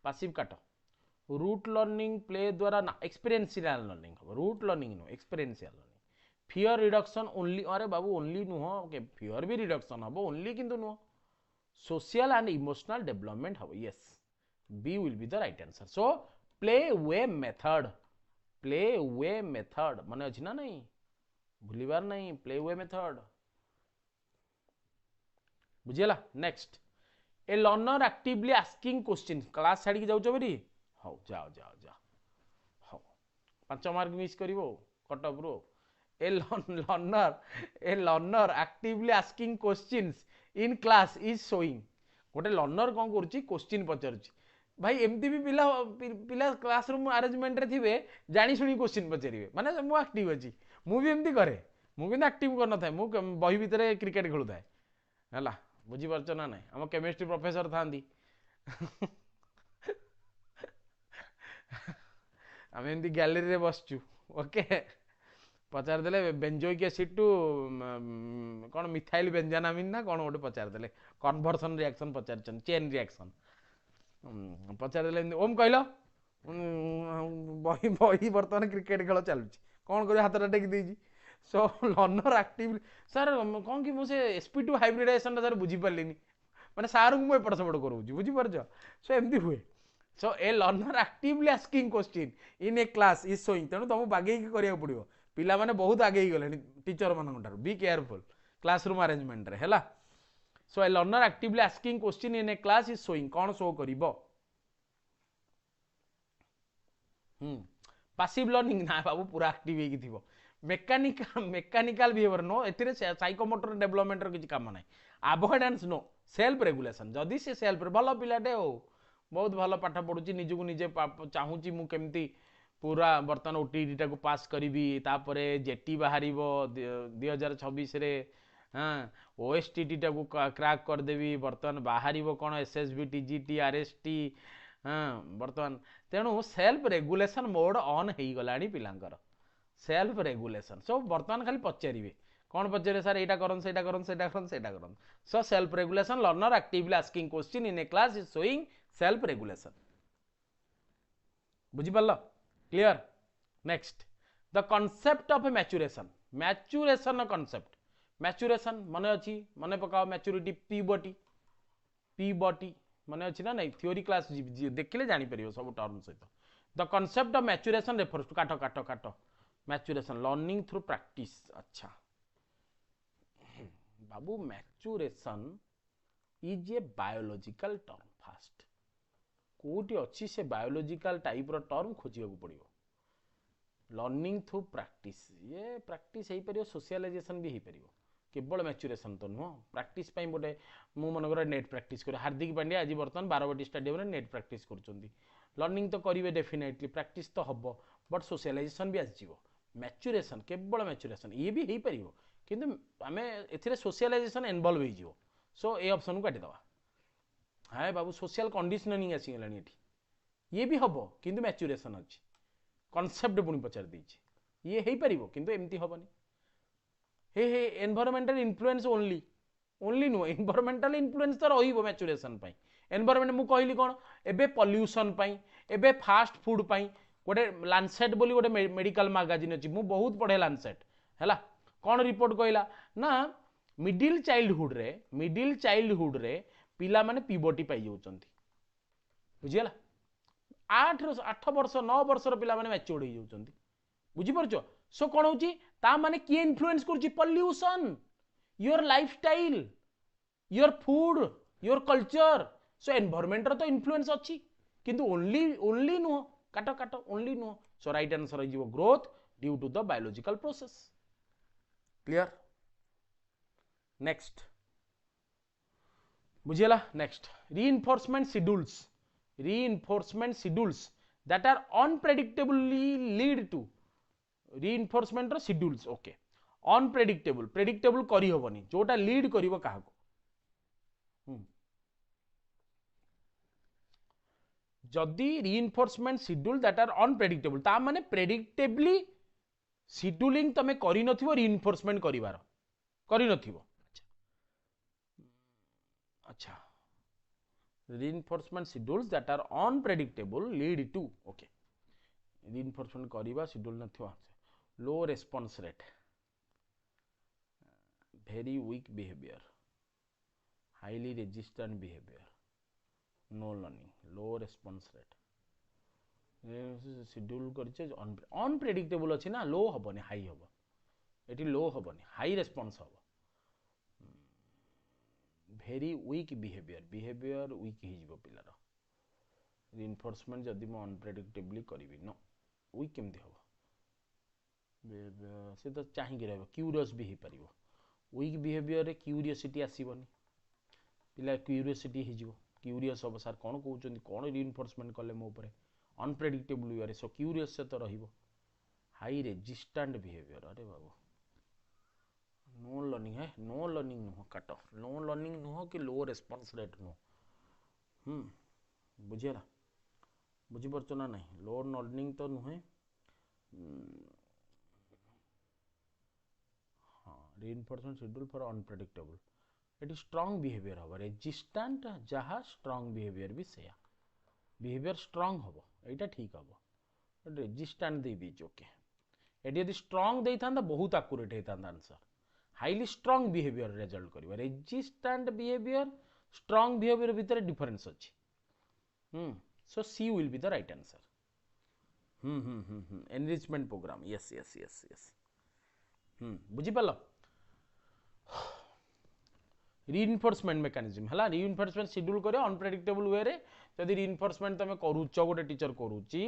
पासिव काट रूट लर्निंग प्ले द्वारा ना एक्सपीरियंशियल लर्निंग हम rote learning no experiential learning fear reduction only अरे बाबू ओनली नुह ओके फियर भी रिडक्शन हम ओनली किंतु नुह सोशल एंड इमोशनल डेवलपमेंट हम yes B will be the right answer so play way method माने अछि ना नहीं भूलिबार नहीं प्ले वे मेथड बुझिला next a learner actively asking question class छाड़ी जाउछ बेरी हाँ जाओ जाओ जाओ हाँ 5 मार्क मिस करिवो कटअप रो a learner actively asking questions in class is showing गोटे लर्नर कौन करुच्ची क्वेश्चन पचारुच्ची भाई एमती भी पिला पिला क्लासरूम अरेंजमेंट रे थिबे जानी सुनी क्वेश्चन पचारिबे माने मु एक्टिव अछि मु भी एमती करे मु भी एक्टिव कर न थाए मु बही भितरे क्रिकेट खेलु थाए हला बुझी परछ ना नाही हम केमिस्ट्री प्रोफेसर थांदी आम एमती गैलरी रे बसचु ओके पचार देले बेंजोइक एसिड टू कौन मिथाइल बेंजानामिन ना कौन गोटे पचार देले कन्वर्सन रिएक्शन पचार चेन रिएक्शन पचार देले ओम कहलो बही बही बर्तमान क्रिकेट खेल चलुची कौन कर हाथ टेक देजी सो लर्नर एक्टिवली सर कौन कि मुझे sp2 हाइब्रिडाइजेशन सर बुझी पारलिनी माने सार को मु एपट सेपट करूची बुझी पारछ सो एमती हुए so a learner actively asking question in a class is showing तेणु तुमको बागेई करिया पड़िबो पिला माने बहुत आगे गले टीचर मान बी केयरफुल क्लासरूम अरेंजमेंट रे हैला so a learner actively asking question in a class is showing कौन शो करिबो पासिव लर्निंग ना बाबू पूरा एक्टिव होगी थी मेकानिकल बिहेवियर नो ए साइकोमोटर डेवलपमेंट किसी काम ना अवॉइडेंस नो सेल्फ रेगुलेशन जदि से सेल्फ भल पिलाटे हो बहुत भल पाठ पढ़ुची निजको निजे चाहूँगी मु केमती पूरा बर्तमान ओटीटी टाक पास करी तापरे जेटी बाहर 2026 रे हाँ ओएसटीटी टाक क्रैक करदेवी बर्तमान बाहर कौन एसएसबी टीजीटी आरएसटी हाँ बर्तमान तेणु सेल्फ रेगुलेशन मोड ऑन हो गलानी पिलांकर सेल्फ रेगुलेशन सो बर्तमान खाली पचारे कौन पचारे सर यहाँ करन सेटा करन सेटा करन सेटा करन so self regulation learner actively asking question in a class is showing self regulation बुझिपाल clear next the concept of maturation maturation concept maturation मन अच्छी मन पकाओ मैच्यूरिटी पीबटी मन अच्छी ना नहीं थ्योरी क्लास देखिले जानी परियो सब टर्म सहित the concept of maturation refers to काट काट काट मैच्यूरेशन लर्निंग थ्रू प्रैक्टिस अच्छा बाबू maturation is a biological term फास्ट कोटी अच्छी से बायोलॉजिकल टाइप रो टर्म खोजिया पड़ो लर्निंग थ्रू प्रैक्टिस ये प्रैक्टिस हो पार सोशलाइजेशन भी हो पार केवल मैच्यूरेशन तो नुह प्रैक्टिस गोटे मुझे नेट प्रैक्टिस कर हार्दिक पांड्या आज बर्तमान बारवाटी स्टेडियम में नेट प्रैक्टिस कर लर्निंग तो करेंगे डेफिनेटली प्रैक्टिस तो हम बट सोशलाइजेशन भी आसो मैच्यूरेशन केवल मैच्यूरेशन ये भी हो पार किंतु आम ए सोशलाइजेशन इनवॉल्व हो सो ए ऑप्शन को काटिदवा हाँ बाबू सोशल कंडीशनिंग आसीगला ये भी हम किंतु मैच्यूरेशन अच्छी कॉन्सेप्ट पुणी पचार देछि ये हो पार किंतु एमती हेनी हे एनवायरमेंटल इन्फ्लुएंस ओनली नुह एनवायरमेंटल इन्फ्लुएंस तो रहिबो मैच्यूरेशन पई एनवायरमेंट मु कहली कोन एबे पॉल्यूशन पई एबे फास्ट फूड पई गोटे लांसेट बोली गोटे मेडिकल मैगजीन अछि मु बहुत पढ़े लांसेट हैला कोन रिपोर्ट कहला ना मिडिल चाइल्डहुड रे पिला माने पीबटी पाई जाउचंती बुझियला 8 वर्ष 9 वर्षर पिला माने मैच्योर्ड हो जाउचंती बुझी परछो सो कौन होची ता माने किए इन्फ्लुएंस करूची pollution your lifestyle your food your culture so environment रो तो इन्फ्लुएंस अच्छी किंतु ओनली नुह काट काट ओनली नुह सो राइट आंसर हो growth due to the biological process clear next बुझियला next reinforcement schedules that are unpredictably lead to reinforcement schedules okay unpredictable predictable करी होबनी जोटा लीड करिवो काहाको जदि reinforcement schedule that are unpredictable ता माने प्रेडिक्टेबली शेड्यूलिंग तमे करी नथिवो रीइंफोर्समेंट करिवार करी नथिवो अच्छा reinforcement schedules that are unpredictable lead to okay reinforcement करिवा शेड्यूल नथिवो low response rate very weak behavior highly resistant behavior no learning low response rate schedule करछे अनप्रेडिक्टेबल अछि ना लो हबनी हाई हबो एटी लो हबनी हाई रेस्पॉन्स हबो very weak behavior weak हे जिवो पिलार रीइंफोर्समेंट जदि म अनप्रेडिक्टेबली करिवि नो weak केमथि हबो से तो चाहिए रह क्यूरियस भी हो पार वीक बिहेवियर रे क्यूरियोसिटी आसबनी पिला क्यूरियोसिटी हो क्यूरियस हम सार कौन कहते कौन रीइंफोर्समेंट कले मो ऊपर अनप्रेडिक्टेबल वे सो क्यूरियस से तो रहिबो हाई रेजिस्टेंट बिहेवियर अरे बाबू नो लर्निंग है नो लर्निंग नुह काट नो लर्निंग नुह कि लो रेस्पॉन्स रेट नुह बुझेगा बुझीपार ना नहीं लो लर्निंग तो नुहे reinforcement schedule for unpredictable eighty strong behaviour हम रेजिस्टेंट जहाँ स्ट्रांग बिहेवियर भी सेया बिहेवियर स्ट्रांग हम यहाँ ठीक हम रेजिस्टेंट दे दीजिए ओके ये यदि स्ट्रांग दे था बहुत आकुरेट होता answer highly strong behaviour result कर रेजिस्टेंट बिहेवियर स्ट्रांग बिहेवियर भितर डिफरेन्स अच्छी So C will be the right answer. Enrichment program. Yes. बुझी पाल रीइंफोर्समेंट मेकानिज्म है रीइंफोर्समेंट शेड्यूल कर अनप्रेडिक्टेबल वे रे जदि रीइंफोर्समेंट तुम करूच गोटे टीचर करूची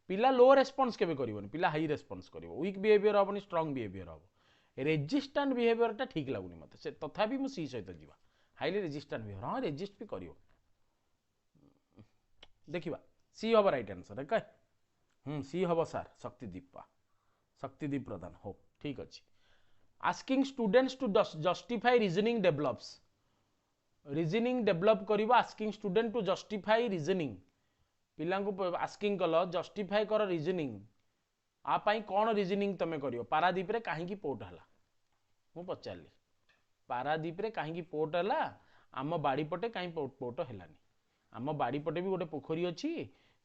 पिला लो रेस्पॉन्स केबे करिवनी पिला हाई रेस्पॉन्स करिवो वीक बिहेवियर हबनी स्ट्रांग बिहेवियर हबो रेजिस्टेंट बिहेवियर टा ठीक लागुनी मते से तथापि मु सी सहित जीवा हाईली रेजिस्टेंट बिहेवियर हां रेजिस्ट भी करिवो देखिबा सी हबो राइट आंसर है सी हबो सर शक्तिदीप प्रधान हो ठीक अछि asking students to justify reasoning develops reasoning develop करिवो asking student to justify reasoning पिला को आस्किंग कल जस्टिफाई कर रीजनिंग आ पाई कौन रीजनिंग तमे करियो पारादीप रे काहे की पोर्ट हला मु पचारली पारादीप रे काहे की पोर्ट हला आम बाड़ी पटे काहे पोर्ट हेलानी आम बाड़ी पटे भी गोटे पोखरी अच्छी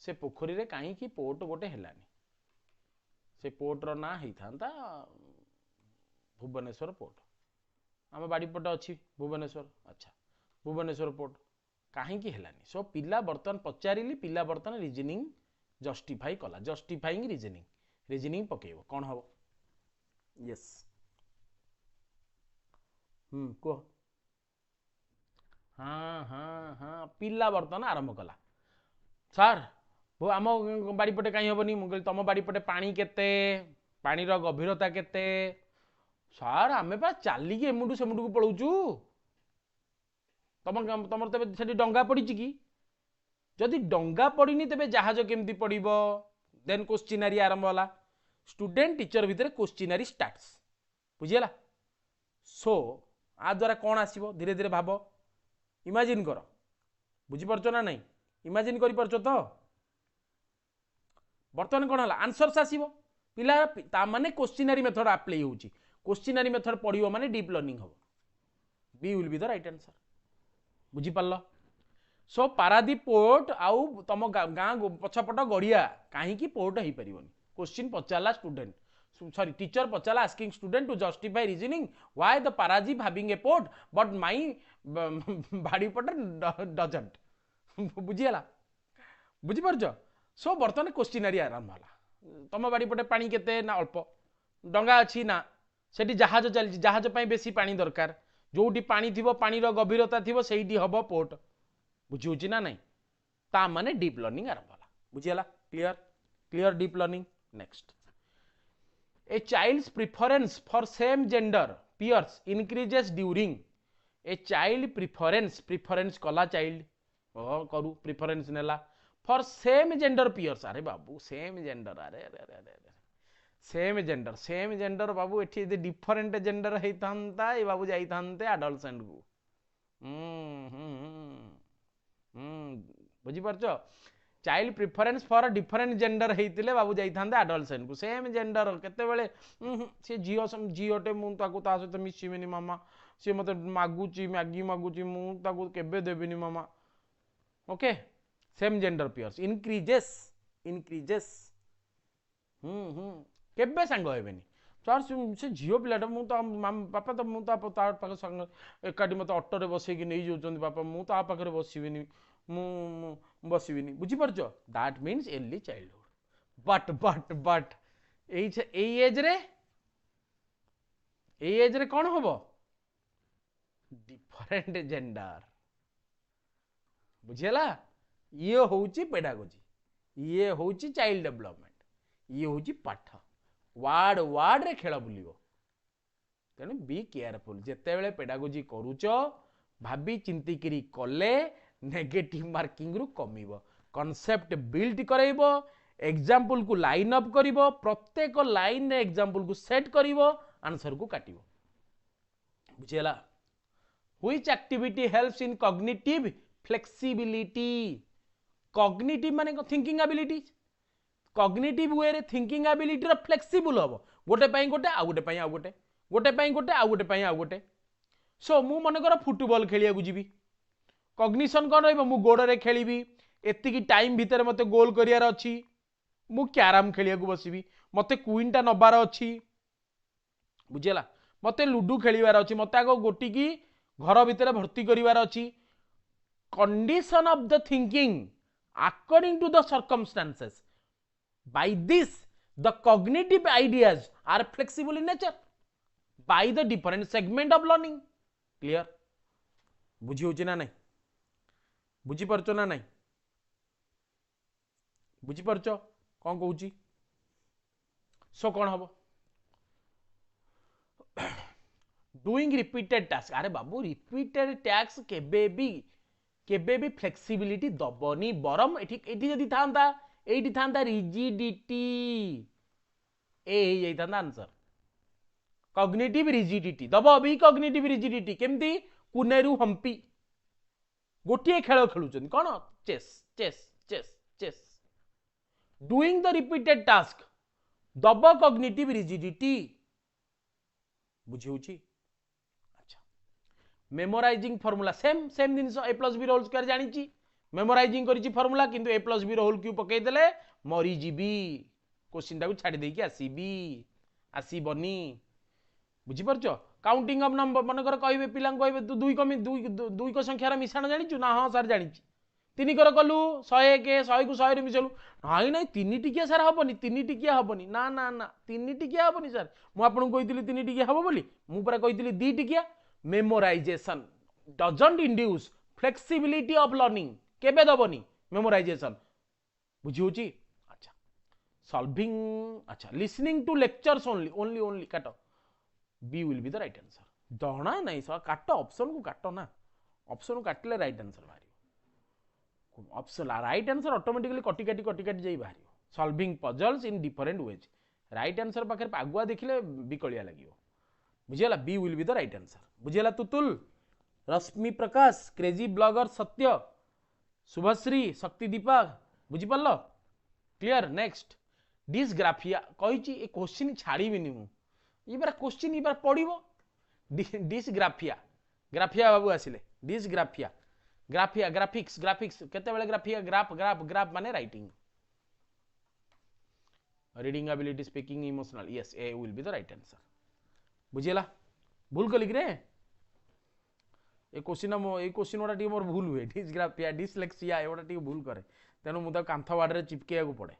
से पोखरी रे काहे की पोर्ट गोटे हेलानी से पोर्ट रो ना ही था भुवनेश्वर पोर्ट आम बाड़ी पटे अच्छी भुवनेश्वर अच्छा भुवनेश्वर पोर्ट काहे की हेलानी सो पिला बर्तन पचारिली पिला बर्तन रीजनिंग जस्टिफाई कला जस्टिफाइंग रीजनिंग पकेइबो कौन हबो यस को हाँ पिला बर्तन आरंभ कला सर वो आम बाड़ी पटे कहीं हेनी मुझे तुम बाड़ी पटे पानी केते पानी रो गभीरता केते सर आमे पा चलिकी एमुडू सेमुडू को पलाउचु तुम तेज से डंगा पड़ी कि जदि डंगा पड़नी तेज जहाज केमती पड़ो देन क्वेश्चनरी आरंभ होला स्टूडेंट टीचर भितर क्वेश्चनरी स्टार्ट्स बुझीगला सो आ द्वारा कौन आसीबो धीरे धीरे भाव इमेजिन कर बुझीपारछ ना नहीं इमेजिन करि परछ तो बर्तमान कौन है आंसर्स आसीबो पिला ता माने क्वेश्चनरी मेथड अप्लाई होउची क्वेश्चनरी मेथड पढ़िबो माने डीप लर्निंग हो B will be the right answer बुझी पारल सो पारादीप पोर्ट आउ तुम गाँ पछपट गड़िया कहीं पोर्ट हो पारन क्वेश्चन पचारा स्टूडेंट सॉरी टीचर पचारा asking student to justify reasoning why the Paradip having a port but my बाड़ीपट डजंट बुझीगला बुझीपारछ सो बर्तमान क्वेश्चनरी आरंभ होला तुम बाड़ीपटे पानी केते ना अल्प डंगा अच्छी ना सेठी जहाज चलछि जहाज पई बेसी पानी दरकार जोटी पानी थिबो पानी रो गभीरता थिबो सेठी हबो पोर्ट बुझिउछि ना नहीं ता माने डीप लर्निंग आरंभ होला बुझियला clear deep learning next a child's preference for same gender peers increases during a child preference कला चाइल्ड करू प्रेफरेंस नेला फॉर सेम जेंडर peers अरे बाबू सेम जेंडर अरे अरे अरे सेम जेंडर बाबू एठी डिफरेंट जेंडर होता ये बाबू जाइए आडलसेंट को बुझीपारछ child preference for different gender होते बाबू जाइए आडलसेंट को सेम जेंडर केतेबेले सी झीटे मुझे सहित मिसबेनि मामा सी मत मागुची मैगी मागुची मुझे देविनी मामा okay same gender peers increases केबे सांग हेबेनी सर से झील पिलाटा मु बापा तो मुझे सांग एकाठी मत अटोरे बसैकी नहीं जाऊँ बापा मुझे पाखे बसबिनी बसबिनी बुझीपारछ that means early childhood but age रे कौन हम डिफरेंट जेंडर बुझीगला ये होउची पेडागोजी ये होउची चाइल्ड डेवलपमेंट ये होउची पाठ वार्ड रे खेल बुलिबो तेणु बी केयरफुल जेते बेले पेडागोजी करूच भाभी चिंतिकिरी कले नेगेटिव मार्किंग रु कमिबो कॉन्सेप्ट बिल्ड करइबो एग्जांपल को लाइन अप करिबो प्रत्येक लाइन रे एग्जांपल को सेट करिबो आंसर को काटिबो बुझियला which activity helps in cognitive flexibility cognitive माने थिंकिंग एबिलिटीज कॉग्निटिव वे रे थिंकिंग एबिलिटी रो फ्लेक्सिबल हो गोटे पई गोटे आ गोटे पई आ गोटे गोटे पई गोटे आ गोटे पई आ गोटे सो मु मन कर फुटबॉल खेलिया को जीवी कॉग्निशन कौन रहिबो मु गोड़ रे खेलिबी एतिकी टाइम भीतर मते गोल करियार अछि मु कैरम खेलिया को बसिबी मते क्वीनटा नबार अछि बुझियला मते लूडो खेलिवार अछि मते आगो गोटी की घर भीतर भर्ती करिवार अछि condition of the thinking according to the circumstances. By this, the cognitive ideas are flexible in nature by the different segment of learning. Clear? बुझी होची ना नहीं? बुझी परचो ना नहीं? बुझी परचो कौन कहूची? सो कौन हबो? Doing repeated task. अरे बाबू रिपीटेड टास्क केबे भी फ्लेक्सिबिलिटी दबनी. बरम एठी जदि थांता एठी थांता रिजिडिटी. ए था आंसर. कॉग्निटिव रिजिडिटी दब भी. कॉग्निटिव रिजिडिटी केमती? कुनेरु हम्पी गोटे खेल खेलुचन कौन? Chess chess chess chess. Doing the repeated task दब कॉग्निटिव रिजिडिटी. बुझी होची? अच्छा. मेमोराइजिंग फॉर्मूला सेम सेम जिनस. A plus B whole square जानी. मेमोराइजिंग करिछि फॉर्मूला किंतु A plus B whole cube पकई देले मरी जीबी. क्वेश्चन टाକୁ ଛାଡ଼ି ଦେଇକି ଆସିବି. ଆସିबनी. बुझी परचो? काउंटिंग ऑफ नंबर मनकर कहबे पिला कहबे तू दुई को संख्यार मिश्रण जानिचु ना? हाँ सर जानिछि. तीन कर कलु 101 100 को 100 रे मिसलु. हाई नाही तीन टिकिया सर हबनी. तीन टिकिया हबनी. ना ना ना तीन टिकिया हबनी सर. मु आपन कहितली तीन टिकिया हबो बोली. मु परा कहितली दी टिकिया. Memorisation doesn't induce flexibility of learning. केबे दबनी? मेमोराइजेशन. बुझी होची? अच्छा. सॉल्विंग. अच्छा. लिसनिंग टू लेक्चर्स ओनली काटो. B will be the right answer. दहना नहीं सर काट. ऑप्शन को काट ना. ऑप्शन को काटले राइट आंसर बाहर. ऑप्शन राइट आंसर ऑटोमेटिकली कटी काटी जाई बाहर. Solving puzzles in different ways. Right answer पाखे आगुआ देखिले बिकलिया लगियो. बुझिला? B will be the right answer. बुझिला? Tutul, Rashmi Prakash, crazy blogger Satya, Shubhashree, Shakti Deepa. बुझी पारलो? क्लियर? नेक्स्ट डिसग्राफिया कहिची. ए क्वेश्चन छाड़ीबिनी मु. ये बार क्वेश्चन ये बार पड़िबो. डिसग्राफिया. ग्राफिया बाबू आसिले. डिसग्राफिया ग्राफिया ग्राफिक्स केते बेले ग्राफिया. ग्राफ माने writing. Reading ability, speaking, emotional. Yes a will be the right answer. बुझिला? भूल कलिक रे. ए क्वेश्चन वाला टी मोर भूल हुए. डिसग्राफिया डिसलेक्सिया एवटा टी भूल करे. तेनु मु त कांथ वाड रे चिपकेया को पड़े.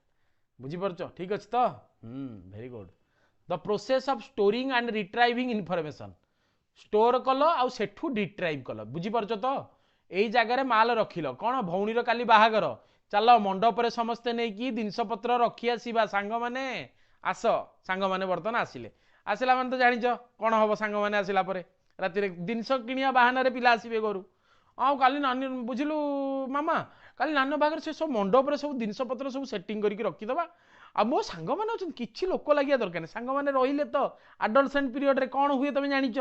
बुझी परचो? ठीक अछि तो? Very good. The process of storing and retrieving information. Store कल आउ सेठू रिट्राइव कल. बुझी परचो तो? एई जगह माल रखिल कौन? भौणीर काली बाहागर. चल मंडप रे समस्ते नहीं कि जिनस पत्र रखी आसीबा. सांग माने आस. सांग माने बर्तन आसिले. आसिला माने तो जानिच कौन हम. सांग माने आसिला परे राति रे जिनस किनिया बहाना रे पिला आसीबे घरु. आ काली नानी बुझिलु मामा काली नानो बागर से सब मंडप रे सब जिनस पत्र सब सेटिंग करके रखी दबा. आ मो सांग माने अछन किछि लोक लागिया दरकार. सांग माने रहिले तो एडोलसेंट पीरियड रे कौन हुए तमे जानिच.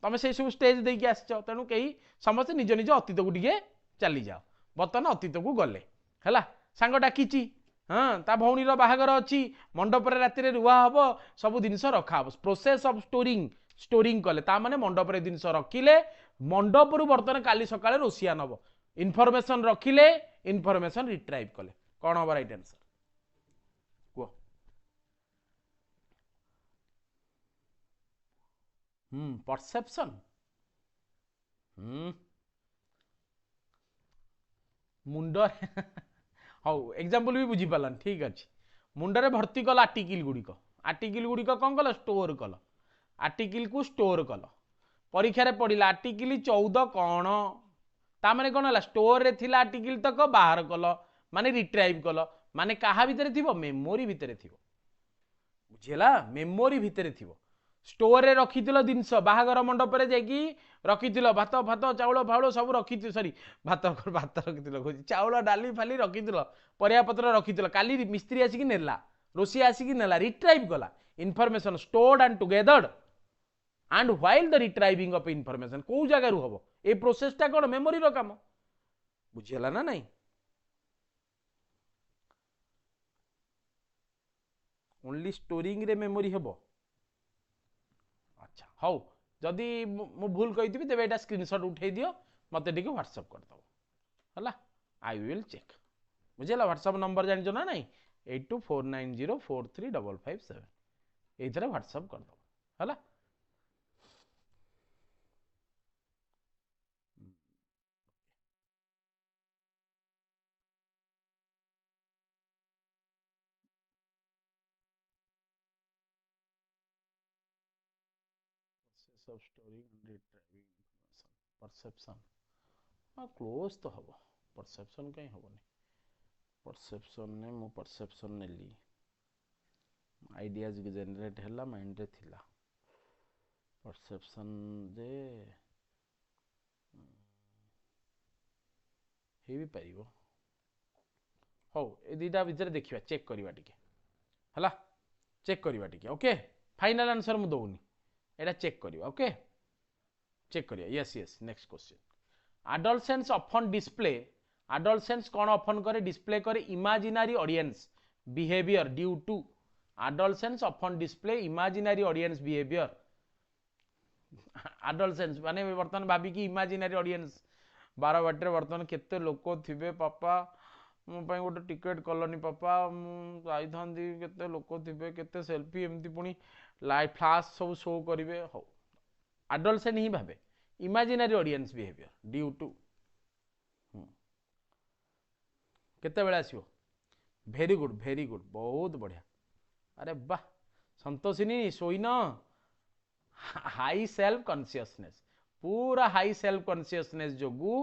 तमे से सब स्टेज देकी आसछ. तेणु कहीं समस्त निज निज अतीत को टिके चली जाओ. बर्तमान अतीत को गले है. सांग डाकिची. हाँ ता भौणीर बाहागर अच्छी. मंडप रे राति रे रुआ हबो. सब जिनस रखा हबो. प्रोसेस ऑफ स्टोरिंग कले ता माने मंडप रे जिनस रखिले. मंडप रु बर्तमान काली सकाळे रोसिया नबो. इनफॉरमेशन रखिले. इनफॉरमेशन रिट्राइव कले. कौन हबो राइट आंसर? परसेप्शन. मुंडर हाउ एग्जांपल भी बुझी पालन. ठीक अच्छे. मुंडरे भर्ती कल आर्टिकल गुड़िक कौन कल? स्टोर कल. आर्टिकल को स्टोर कल. परीक्षा रे पड़िला आर्टिकल 14 कौन? ता माने कौन है? स्टोर रे थिला आर्टिकल तक बाहर कल माने रिट्राइव कल. माने कहा भितर थिबो? मेमोरी भितर थिबो. बुझिला? मेमोरी भितर थिबो. स्टोर रे रखिथिलो जिनस. बाहागर मंडप रे जाकी रखिथिलो. भात भात चाउल फाउल सब रखिथिलो. सॉरी भात रखिथिलो. चाउल डाली फाली रखिथिलो. परिया पत्र रखिथिलो. काली मिस्त्री आसी कि नेला. रोसी आसी कि नेला. रिट्राइव कला. Information stored and together and while the retrieving of information को जगह रु हबो. ए प्रोसेस टा कोन? मेमोरी रो काम. बुझिला ना नहीं? ओनली स्टोरिंग रे मेमोरी हबो. अच्छा हाउ जदि मु भूल कही तेज यहाँ स्क्रीनशॉट उठे दियो मत टे व्हाट्सअप करदेव है. I will check. बुझेगा? व्हाट्सअप नंबर जान ना नहीं 8249043557 ये व्हाट्सअप करदेव है. Of storing and retrieving information perception हाँ क्लोज तो हम परसेप्शन कहीं हेनी परसेप्शन ने मु परसेप्शन नेली आइडियाज जनरेट है माइंड रे थिला परसेप्शन जे हे भी पारिबो हो ए दुटा भितर देखिबा चेक करबा टिके हला चेक करबा टिके ओके फाइनल आंसर मु दउनी एटा चेक करबा ओके चेक करिया yes yes next question adolescents often display adolescents कौन often करे display करे imaginary audience behavior due to adolescents often display imaginary audience behavior adolescents माने वर्तमान भाबी की imaginary audience 12 बाटे वर्तमान केते लोक थिबे पापा मो पई गोटे टिकेट कलनी पापा मु जाइथांदी केते लोक थिबे केते सेल्फी एमती पुनी लाइव फ्लैश सब शो करिवे हो adolescent he भाबे imaginary audience behavior due to केते बेला आसीबो वेरी गुड बहुत बढ़िया अरे वाह संतोषिनी सोइन हाई सेल्फ कॉन्शियसनेस पूरा हाई सेल्फ कॉन्शियसनेस जोगु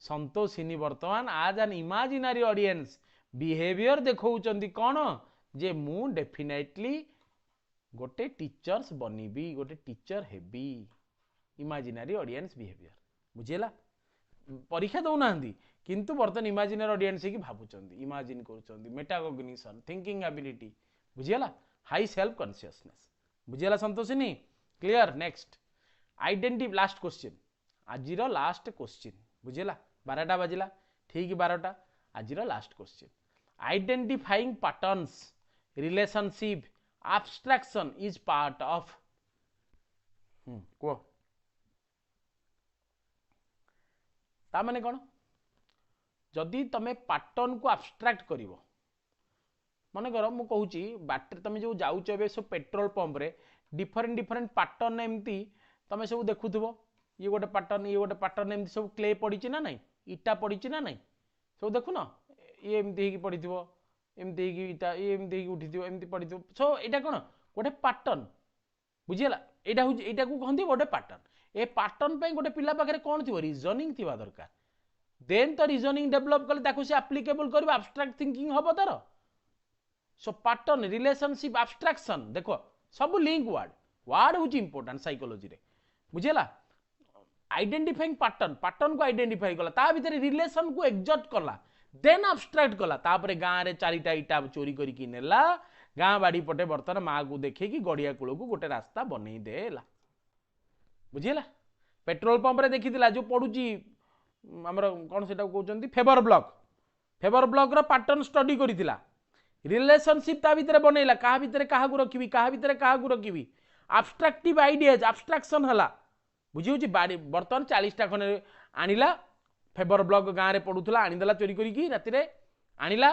संतोषिनी वर्तमान आज एन इमेजिनरी ऑडियंस बिहेवियर देखौचंदी कोन जे मु डेफिनेटली गोटे टीचर्स बनिबी गोटे टीचर हेबी इमेजिनरी ऑडियंस बिहेवियर बुझेला परीक्षा दौना किंतु बर्तन इमेजिनरी ऑडियंस की भावुचंदी इमेजिन करूचंदी मेटाकॉग्निशन थिंकिंग एबिलिटी बुझेला हाई सेल्फ कॉन्शियसनेस बुझेला Santoshini clear next identity last question आजिरो लास्ट क्वेश्चन बुझेला 12टा बाजिला ठीक 12टा आजिरो last question identifying patterns relationship abstraction is part of को ता माने कौन जदि तमे पैटर्न को एब्स्ट्रैक्ट करिवो मन कर मु कहूची बाटर तमे जो जाउछ एबे सब पेट्रोल पंप रे डिफरेंट पैटर्न एमती तमे सब देखुथबो ये गोटे पैटर्न एमती सब क्ले पड़ी ना नहीं इटा पड़ी ना नहीं सब देखु न ये एमती ही पड़ी थबो एमती ही इटा ये एमती ही उठी थबो एमती पड़ी थबो सो एटा कोन गोटे पैटर्न बुझियला एटा को कहंती गोटे पैटर्न ए पैटर्न पे गोटे पिला पाखरे कोन थिबो रीजनिंग थिबा दरकार देन तो रीजनिंग डेवलप कले ताको से एप्लीकेबल करबा एब्स्ट्रैक्ट थिंकिंग हबो तार सो पैटर्न रिलेशनशिप एब्स्ट्रैक्शन देखो सब लिंक वर्ड होची इंपोर्टेंट साइकोलॉजी रे बुझियला आइडेंटिफाइंग पैटर्न को आइडेंटिफाई कला ता भीतर रिलेशन को एक्सॉर्ट कला देन एब्स्ट्रैक्ट कला तापरे गां रे चारिटा इटा चोरी करी कि नेला गां बाड़ी पटे बर्तन माँ को देखे कि गड़िया कूल को गोटे रास्ता बनई देला बुझीला पेट्रोल पंप रे देखी जो पड़ुची आमर कौन से कहते फेवर ब्लॉक रो पैटर्न स्टडी करिथिला रिलेशनशिप ता भीतर बनैला कहा भीतर कहा को रखिबी कहा भीतर कहा को रखिबी एब्स्ट्रैक्टिव आइडियाज एब्स्ट्रैक्शन हला बुझिउची बाड़ी बर्तन 40टा खने आनिला फेवर ब्लॉक गां रे पडुथला आनिदेला चोरी करी राति रे आनिला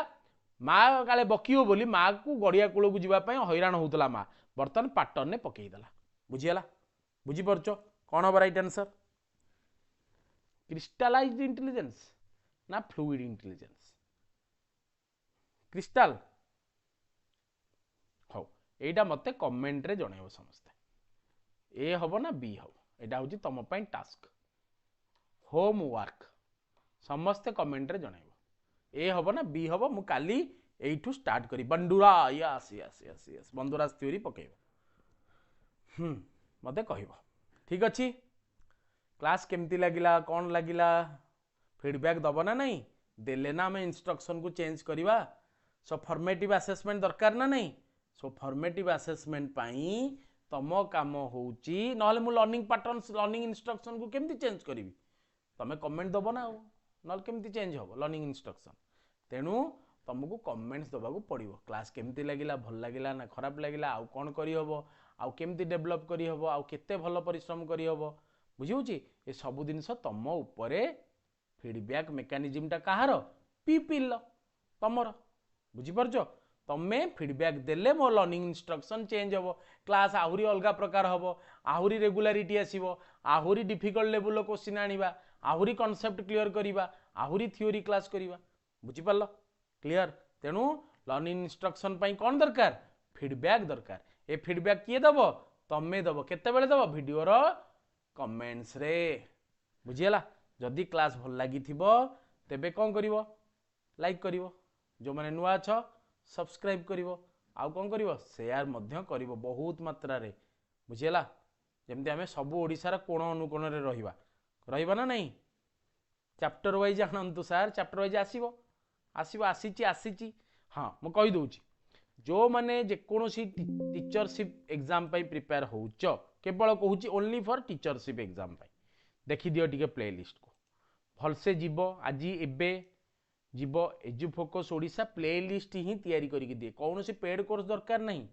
माँ काले बकियो बोली माँ को गड़िया कूल को जीवाई हैरान होता माँ बर्तन पैटर्न ने पकईदेला बुझीगला बुझीपार कौन हम राइट आंसर क्रिस्टालाइज्ड इंटेलिजेंस ना फ्लूइड इंटेलिजेंस क्रिस्टाल हो एटा मते कमेंट रे जणैबो समस्ते ए हबो ना बी हबो एटा होची तम पई टास्क होमवर्क समस्ते कमेंट रे जणैबो ए हबो ना बी हबो मु काली एठू स्टार्ट करी Bandura yes yes yes yes Bandura theory पकेबो मते कहबो ठीक अछि क्लास केमती लागिला कौन लागिला फीडबैक दबो ना नहीं देले ना मैं इंस्ट्रक्शन को चेंज करिवा सो फॉर्मेटिव असेसमेंट दरकार ना नहीं सो फॉर्मेटिव असेसमेंट पाई तम काम होउची नहले मु लर्निंग पैटर्न्स लर्निंग इंस्ट्रक्शन को केमती चेंज करिवि तमे कमेंट दबो ना नहले केमती चेंज हो लर्निंग इंस्ट्रक्शन तेणु तुमको कमेंट्स दबाक पड़ो क्लास केमती लगिला भल लगिला ना खराब लगिला आउ कौन करहब आउ केमती डेभलप करहब आउ केते भल परिश्रम करहब बुझी ये सब जिनस तुम उपरे फीडबैक मेकानिज्म टा कहार पीपल तमर बुझीपार तमे फीडबैक देले मो लर्निंग इंस्ट्रक्शन चेंज हो क्लास आहुरी अलग प्रकार हम आहुरी रेगुलारिटी आसीबो आहुरी डिफिकल्ट लेवल क्वेश्चन आनिबा आहुरी कॉन्सेप्ट क्लियर करिबा आहुरी थ्योरी क्लास करिबा बुझीपार क्लियर तेणु लर्निंग इंस्ट्रक्शन पाई कौन दरकार फीडबैक दरकार ए फीडबैक किए दब तमे दब केते बेले दब वीडियो रो कमेंट्स रे बुझीगला जदि क्लास भल लगी तेबे कौन करिवो लाइक करिवो जो माने नुआ छ सब्सक्राइब करिवो आउ कौन करिवो शेयर मध्य करिवो बहुत मात्रा रे बुझीगला जेमती आमे सब ओडिसा कोण अनुकोण रे रहिबा ना नहीं चैप्टर वाइज जानतु सर चैप्टर वाइज आसीबो आसीबो आसीची हाँ मु कहि दउची जो माने जेकोसी टीचरशिप एग्जाम पाई प्रिपेयर होउच केवल कहूची ओनली फॉर टीचरशिप एग्जाम पाई देखि दियो टिके प्लेलिस्ट को भलसे जीवो आज एबे जीवो एजुफोकस ओडिशा प्लेलिस्ट ही तैयारी करिक दिए कौनसी पेड कोर्स दरकार नहीं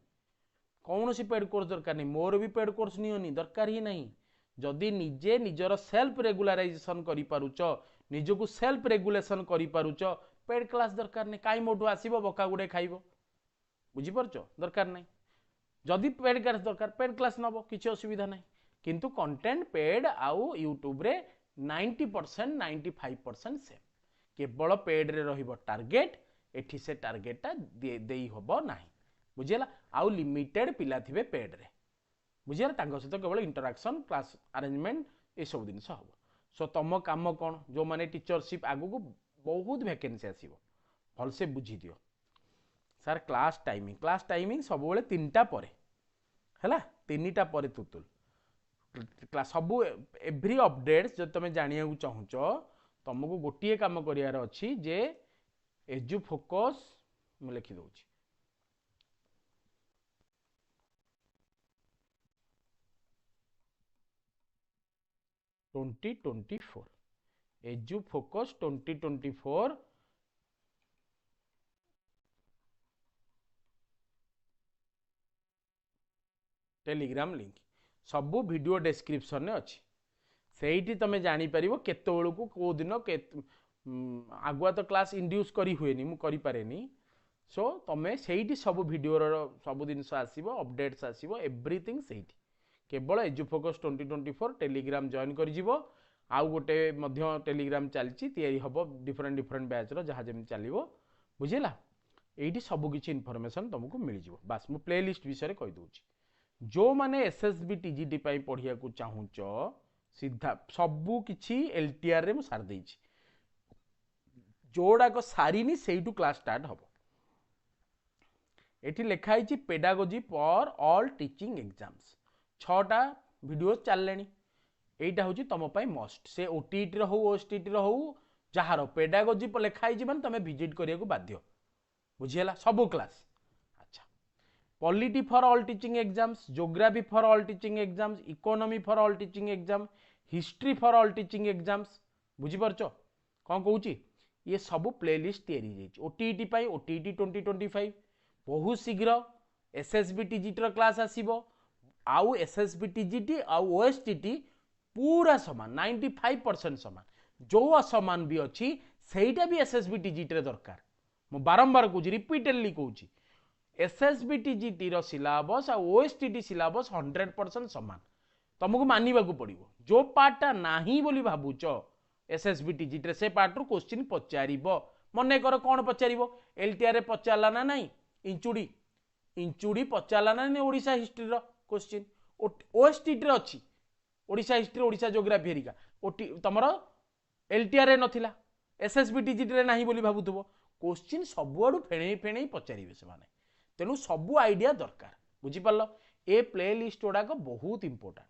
कौनसी पेड कोर्स दरकार नहीं मोर भी पेड कोर्स नियोनी दरकार ही नहीं जदि निजे निजर सेल्फ रेगुलाराइजेशन करि पारुच निजको सेल्फ रेगुलेशन करि पारुच पेड क्लास दरकार नहीं काई मोटू आसीबो बका गुडे खाइबो बुझी परचो दरकार नहीं जदि पेड क्लास दरकार पेड क्लास नबो किछि असुविधा नहीं किंतु कंटेंट पेड आउ यूट्यूब रे 90% 95% सेम केवल पेड रे रहिबो टार्गेट एठी से टार्गेटा देई होबो नाही बुझिला आउ लिमिटेड पिला थिबे पेड रे बुझिला तांको सहित केवल इंटरैक्शन क्लास अरेंजमेंट ए सब दिन से होबो सो तम काम कोन जो माने टीचरशिप आगु को बहुत वैकेंसी आसीबो भल से बुझी दियो सर क्लास टाइमिंग सब बेले 3टा परे हैला 3टा परे तुतुल क्लास सब एवरी अपडेट्स जो तुम जानिया को चाहूच तुमको गोटे काम करियार अछि जे एजुफोकस मु लिखि दउची एजुफोकस 2024 टेलीग्राम लिंक सबू वीडियो डिस्क्रिप्शन में अच्छी से तुम जापर केत को कौ दिन आगुआ तो क्लास इंड्यूस करी हुए मु करि पारेनी सो तुम से सब वीडियो सब जिनस आसो अपडेट्स आसो एवरीथिंग से केवल एजुफोकस 2024 टेलीग्राम जॉइन कर आउ गोटे टेलीग्राम चलती हम डिफरेंट बैच जहाँ जमी चलो बुझेगा ये सबकि इनफॉरमेशन तुमको मिल जाव बास मु प्लेलिस्ट विषय कहीदे जो माने एसएसबी टीजीटी पढ़िया को चाहूच सीधा सबू किछि एलटीआर रे मु सार देछि जोड़ाक सारिनी सेइटू क्लास स्टार्ट हम एठी लिखा है pedagogy for all teaching exams 6टा वीडियो चललेनी एटा होची तम पई मस्ट से ओटीटी रो हो ओएसटीटी रो हो जहार पेडागोजी पर लिखा है माने तमे विजिट करिया को बाध्य बुझियला सब क्लास अच्छा polity for all teaching exams geography for all teaching exams economy for all teaching exam history for all teaching exams बुझी परचो कौन कहूची ये सब प्लेलिस्ट तैयारी जाइए ओटीटी पाई ओटीटी 2025 बहुत शीघ्र एसएसबी टीजीटी क्लास आसीबो आउ एसएसबी टीजीटी आउ ओएसटीटी पूरा समान 95% समान जो असमान भी अच्छी सेटा भी एसएसबी टीजीटी रे दरकार मु बारंबार कहूँ रिपीटेडली कहूँ एसएसबी टीजीटी रो सिलेबस आ ओएसटीटी सिलेबस 100% समान तुमको मानिबा को पड़िबो जो पार्टा नाही बोली भाबुच एसएसबी टीजीटी रे से पार्ट रो क्वेश्चन पचारिबो मने कर कोन पचारिबो एलटीआर रे पचारला ना नहीं इंचुड़ी पचारला ना नहीं ओडिशा हिस्ट्री रो क्वेश्चन ओएसटीटी रे अछि ओडिशा हिस्ट्री ओडिशा ज्योग्राफी हेरिका ओटी तमरो एलटीआर रे नथिला एसएसबी टीजीटी रे नाही बोली भाबुथबो क्वेश्चन सबुआडू फेणई पचारिबे से माने तेणु सबू आइडिया दरकार बुझी पारल ए प्लेलिस्ट गुड़ाक बहुत इंपोर्टेंट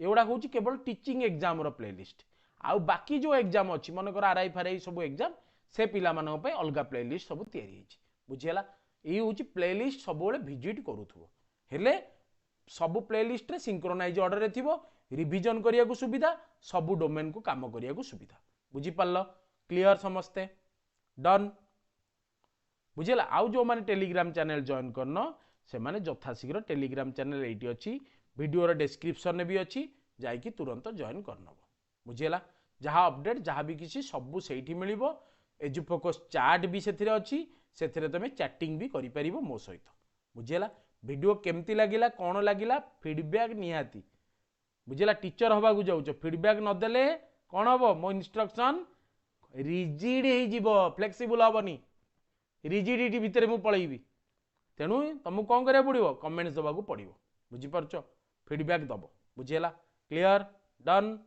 एगुड़ा हूँ केवल टीचिंग एग्जाम रो प्लेलिस्ट आउ बाकी जो एग्जाम अच्छी मनकर आरआई फारआई सब एग्जाम से पिला मानक पई अलगा प्लेलिस्ट सब तैयारी होइछि बुझियला ये हूँ प्लेलिस्ट सब भिजिट करूथबो हेले सब प्लेलिस्ट रे सिंक्रोनाइज ऑर्डर रे थिबो रिवीजन करिया को सुविधा सब डोमेन को काम करिया को सुविधा बुझी पारल क्लियर समस्ते डन बुझेला आउ जो माने टेलीग्राम चैनल जॉइन करनो से माने यथाशीघ्र टेलीग्राम चैनल एटी अच्छी वीडियो रो डिस्क्रिप्शन भी अच्छी जाइकी तुरंत जॉइन करनबो बुझेला जहाँ अपडेट जहाँ भी किसी सबू सेठी मिलिबो एजुफोकस चार्ट भी सेथिरे अच्छी सेथिरे तमे चैटिंग भी करि परिबो मो सहित बुझेला वीडियो केमती लागिला कोन लागिला फीडबैक निहाती बुझेला टीचर हवा को जाउछ फीडबैक न देले कोन हबो मो इंस्ट्रक्शन रिजिड हे जिवो फ्लेक्सिबल हबनी रिजिडिटी भितर मु पळैबी तेणु तुमको कौन करिया पड़ो कमेंट्स दबा को पड़ो बुझीपार फीडबैक दब बुझीला क्लियर डन।